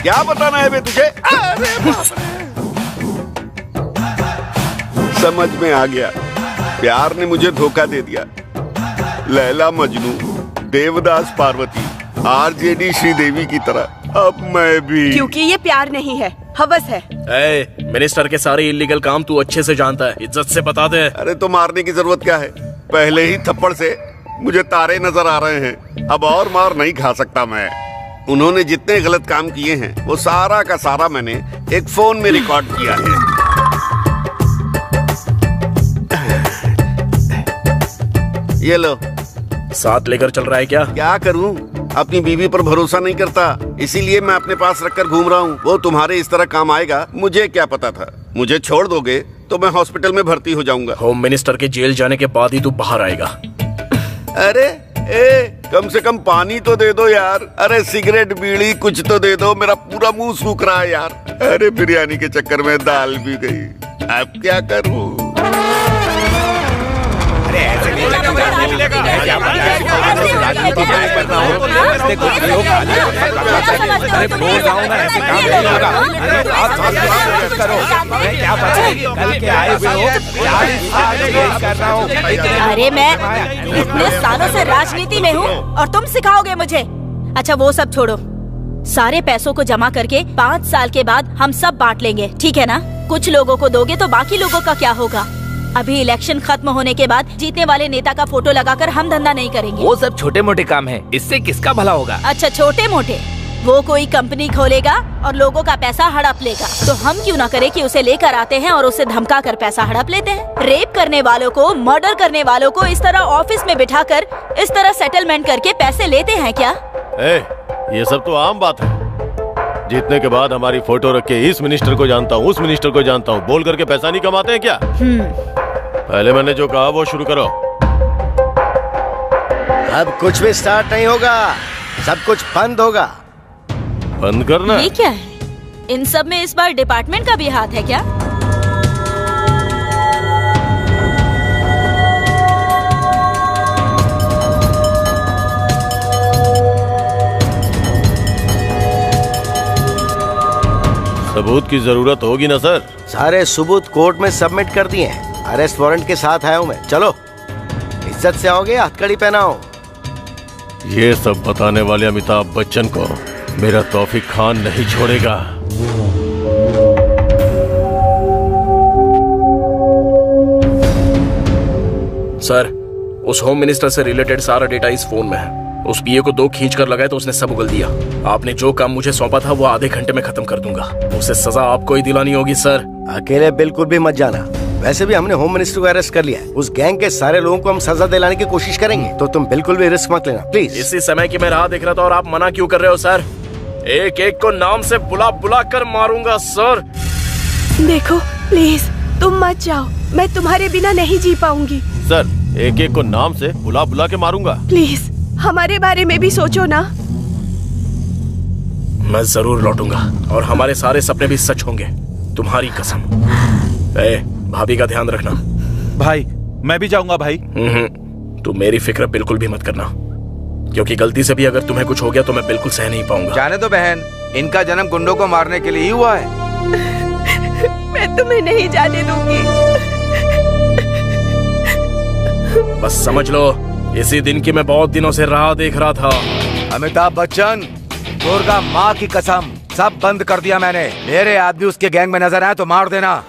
क्या बताना है बे तुझे? अरे बाप रे। समझ में आ गया, प्यार ने मुझे धोखा दे दिया। लैला मजनू, देवदास पार्वती, आरजेडी श्रीदेवी की तरह अब मैं भी। क्योंकि ये प्यार नहीं है, हवस है। मिनिस्टर के सारे इलीगल काम तू अच्छे से जानता है, इज्जत से बता दे। अरे तो मारने की जरूरत क्या है? पहले ही थप्पड़ से मुझे तारे नजर आ रहे हैं, अब और मार नहीं खा सकता मैं। उन्होंने जितने गलत काम किए हैं वो सारा का सारा मैंने एक फोन में रिकॉर्ड किया है। ये लो। साथ लेकर चल रहा है क्या? क्या करूं, अपनी बीवी पर भरोसा नहीं करता, इसीलिए मैं अपने पास रखकर घूम रहा हूँ। वो तुम्हारे इस तरह काम आएगा मुझे क्या पता था। मुझे छोड़ दोगे तो मैं हॉस्पिटल में भर्ती हो जाऊंगा। होम मिनिस्टर के जेल जाने के बाद ही तू बाहर आएगा। अरे कम से कम पानी तो दे दो यार। अरे सिगरेट बीड़ी कुछ तो दे दो, मेरा पूरा मुंह सूख रहा है यार। अरे बिरयानी के चक्कर में दाल भी गई, अब क्या करूं? अरे मैं इतने सालों से राजनीति में हूँ और तुम सिखाओगे मुझे? अच्छा वो सब छोड़ो, सारे पैसों को जमा करके 5 साल के बाद हम सब बांट लेंगे, ठीक है ना? कुछ लोगों को दोगे तो बाकी लोगों का क्या होगा? अभी इलेक्शन खत्म होने के बाद जीतने वाले नेता का फोटो लगाकर हम धंधा नहीं करेंगे। वो सब छोटे मोटे काम है, इससे किसका भला होगा? अच्छा छोटे मोटे, वो कोई कंपनी खोलेगा और लोगों का पैसा हड़प लेगा, तो हम क्यों ना करें कि उसे लेकर आते हैं और उसे धमका कर पैसा हड़प लेते हैं। रेप करने वालों को, मर्डर करने वालों को इस तरह ऑफिस में बिठाकर इस तरह सेटलमेंट करके पैसे लेते हैं क्या? ये सब तो आम बात है। जीतने के बाद हमारी फोटो रख के इस मिनिस्टर को जानता हूँ, उस मिनिस्टर को जानता हूँ बोल करके पैसा नहीं कमाते हैं क्या? पहले मैंने जो कहा वो शुरू करो। अब कुछ भी स्टार्ट नहीं होगा, सब कुछ बंद होगा। बंद करना? ये क्या है? इन सब में इस बार डिपार्टमेंट का भी हाथ है क्या? सबूत की जरूरत होगी ना सर? सारे सबूत कोर्ट में सबमिट कर दिए हैं। अरेस्ट वारंट के साथ आया हूँ मैं। चलो इज्जत से आओगे, हथकड़ी पहनाओ। ये सब बताने वाले अमिताभ बच्चन को मेरा तौफीक खान नहीं छोड़ेगा। सर, उस होम मिनिस्टर से रिलेटेड सारा डेटा इस फोन में है। उस पीए को 2 खींच कर लगाए तो उसने सब उगल दिया। आपने जो काम मुझे सौंपा था वो आधे घंटे में खत्म कर दूंगा। उसे सजा आपको ही दिलानी होगी सर। अकेले बिल्कुल भी मत जाना। वैसे भी हमने होम मिनिस्टर को अरेस्ट कर लिया है। उस गैंग के सारे लोगों को हम सजा दिलाने की कोशिश करेंगे, तो तुम बिल्कुल भी रिस्क मत लेना प्लीज। इसी समय की मैं राह देख रहा था और आप मना क्यों कर रहे हो सर? एक एक को नाम से बुला बुला कर मारूंगा सर। देखो प्लीज तुम मत जाओ, मैं तुम्हारे बिना नहीं जी पाऊंगी। सर, एक एक को नाम से बुला बुला के मारूंगा। प्लीज हमारे बारे में भी सोचो ना। मैं जरूर लौटूंगा और हमारे सारे सपने भी सच होंगे, तुम्हारी कसम। भाभी का ध्यान रखना। भाई मैं भी जाऊंगा भाई। तू मेरी फिक्र बिल्कुल भी मत करना, क्योंकि गलती से भी अगर तुम्हें कुछ हो गया तो मैं बिल्कुल सह नहीं पाऊंगा। जाने दो बहन, इनका जन्म गुंडों को मारने के लिए ही हुआ है। मैं तुम्हें नहीं जाने दूंगी। बस समझ लो, इसी दिन की मैं बहुत दिनों से राह देख रहा था। अमिताभ बच्चन, दुर्गा माँ की कसम, सब बंद कर दिया मैंने। मेरे आदमी उसके गैंग में नजर आए तो मार देना।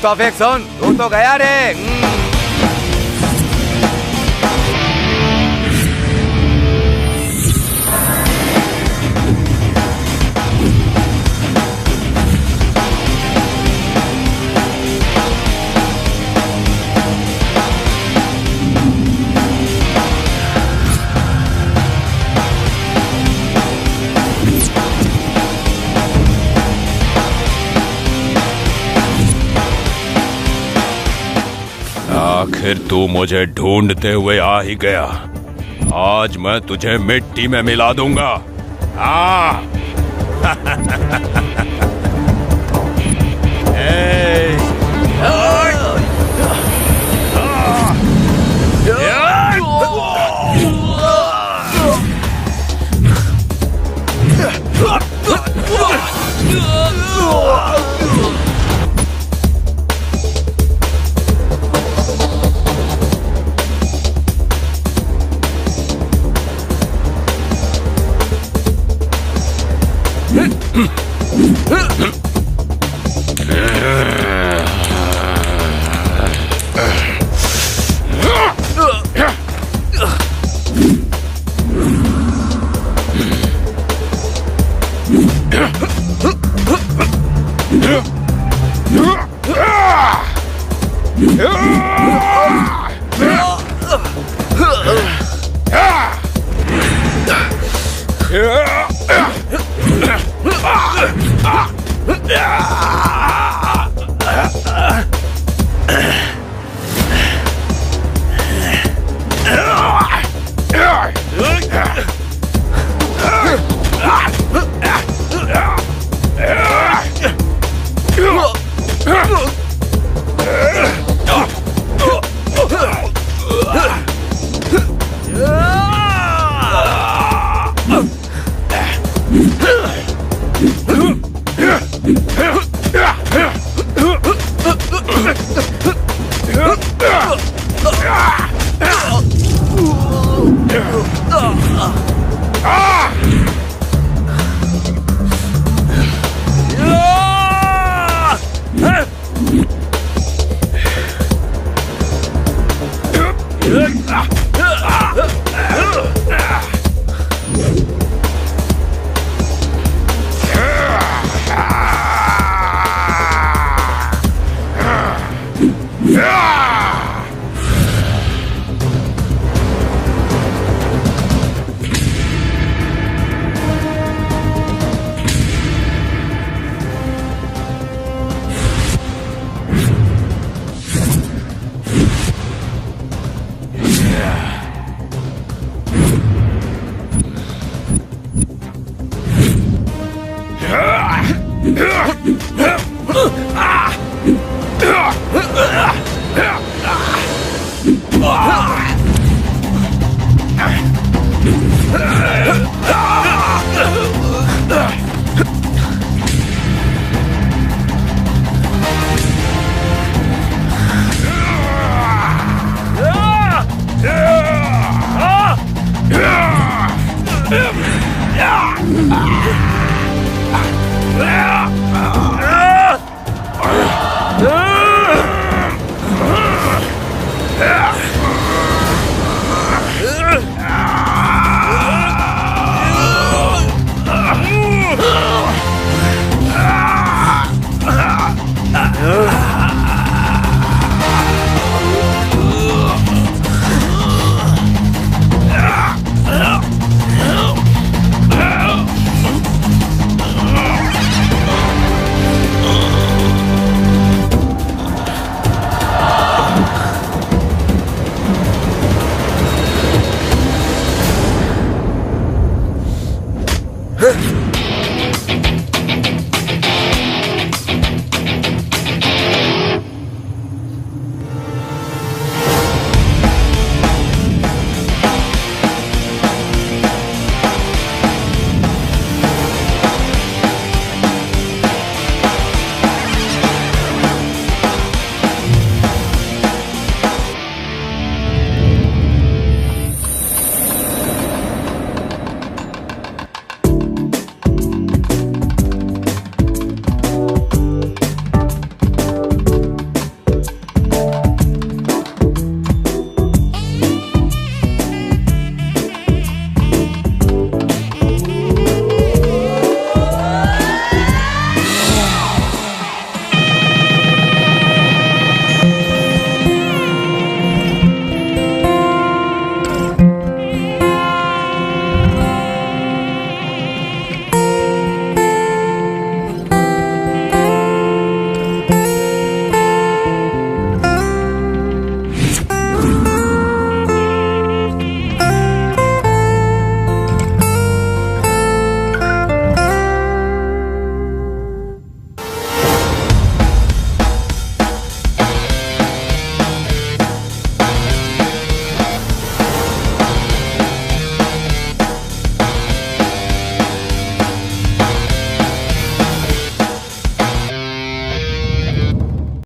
तौफीक सुन, तू तो गया रे। आखिर तू मुझे ढूंढते हुए आ ही गया। आज मैं तुझे मिट्टी में मिला दूंगा।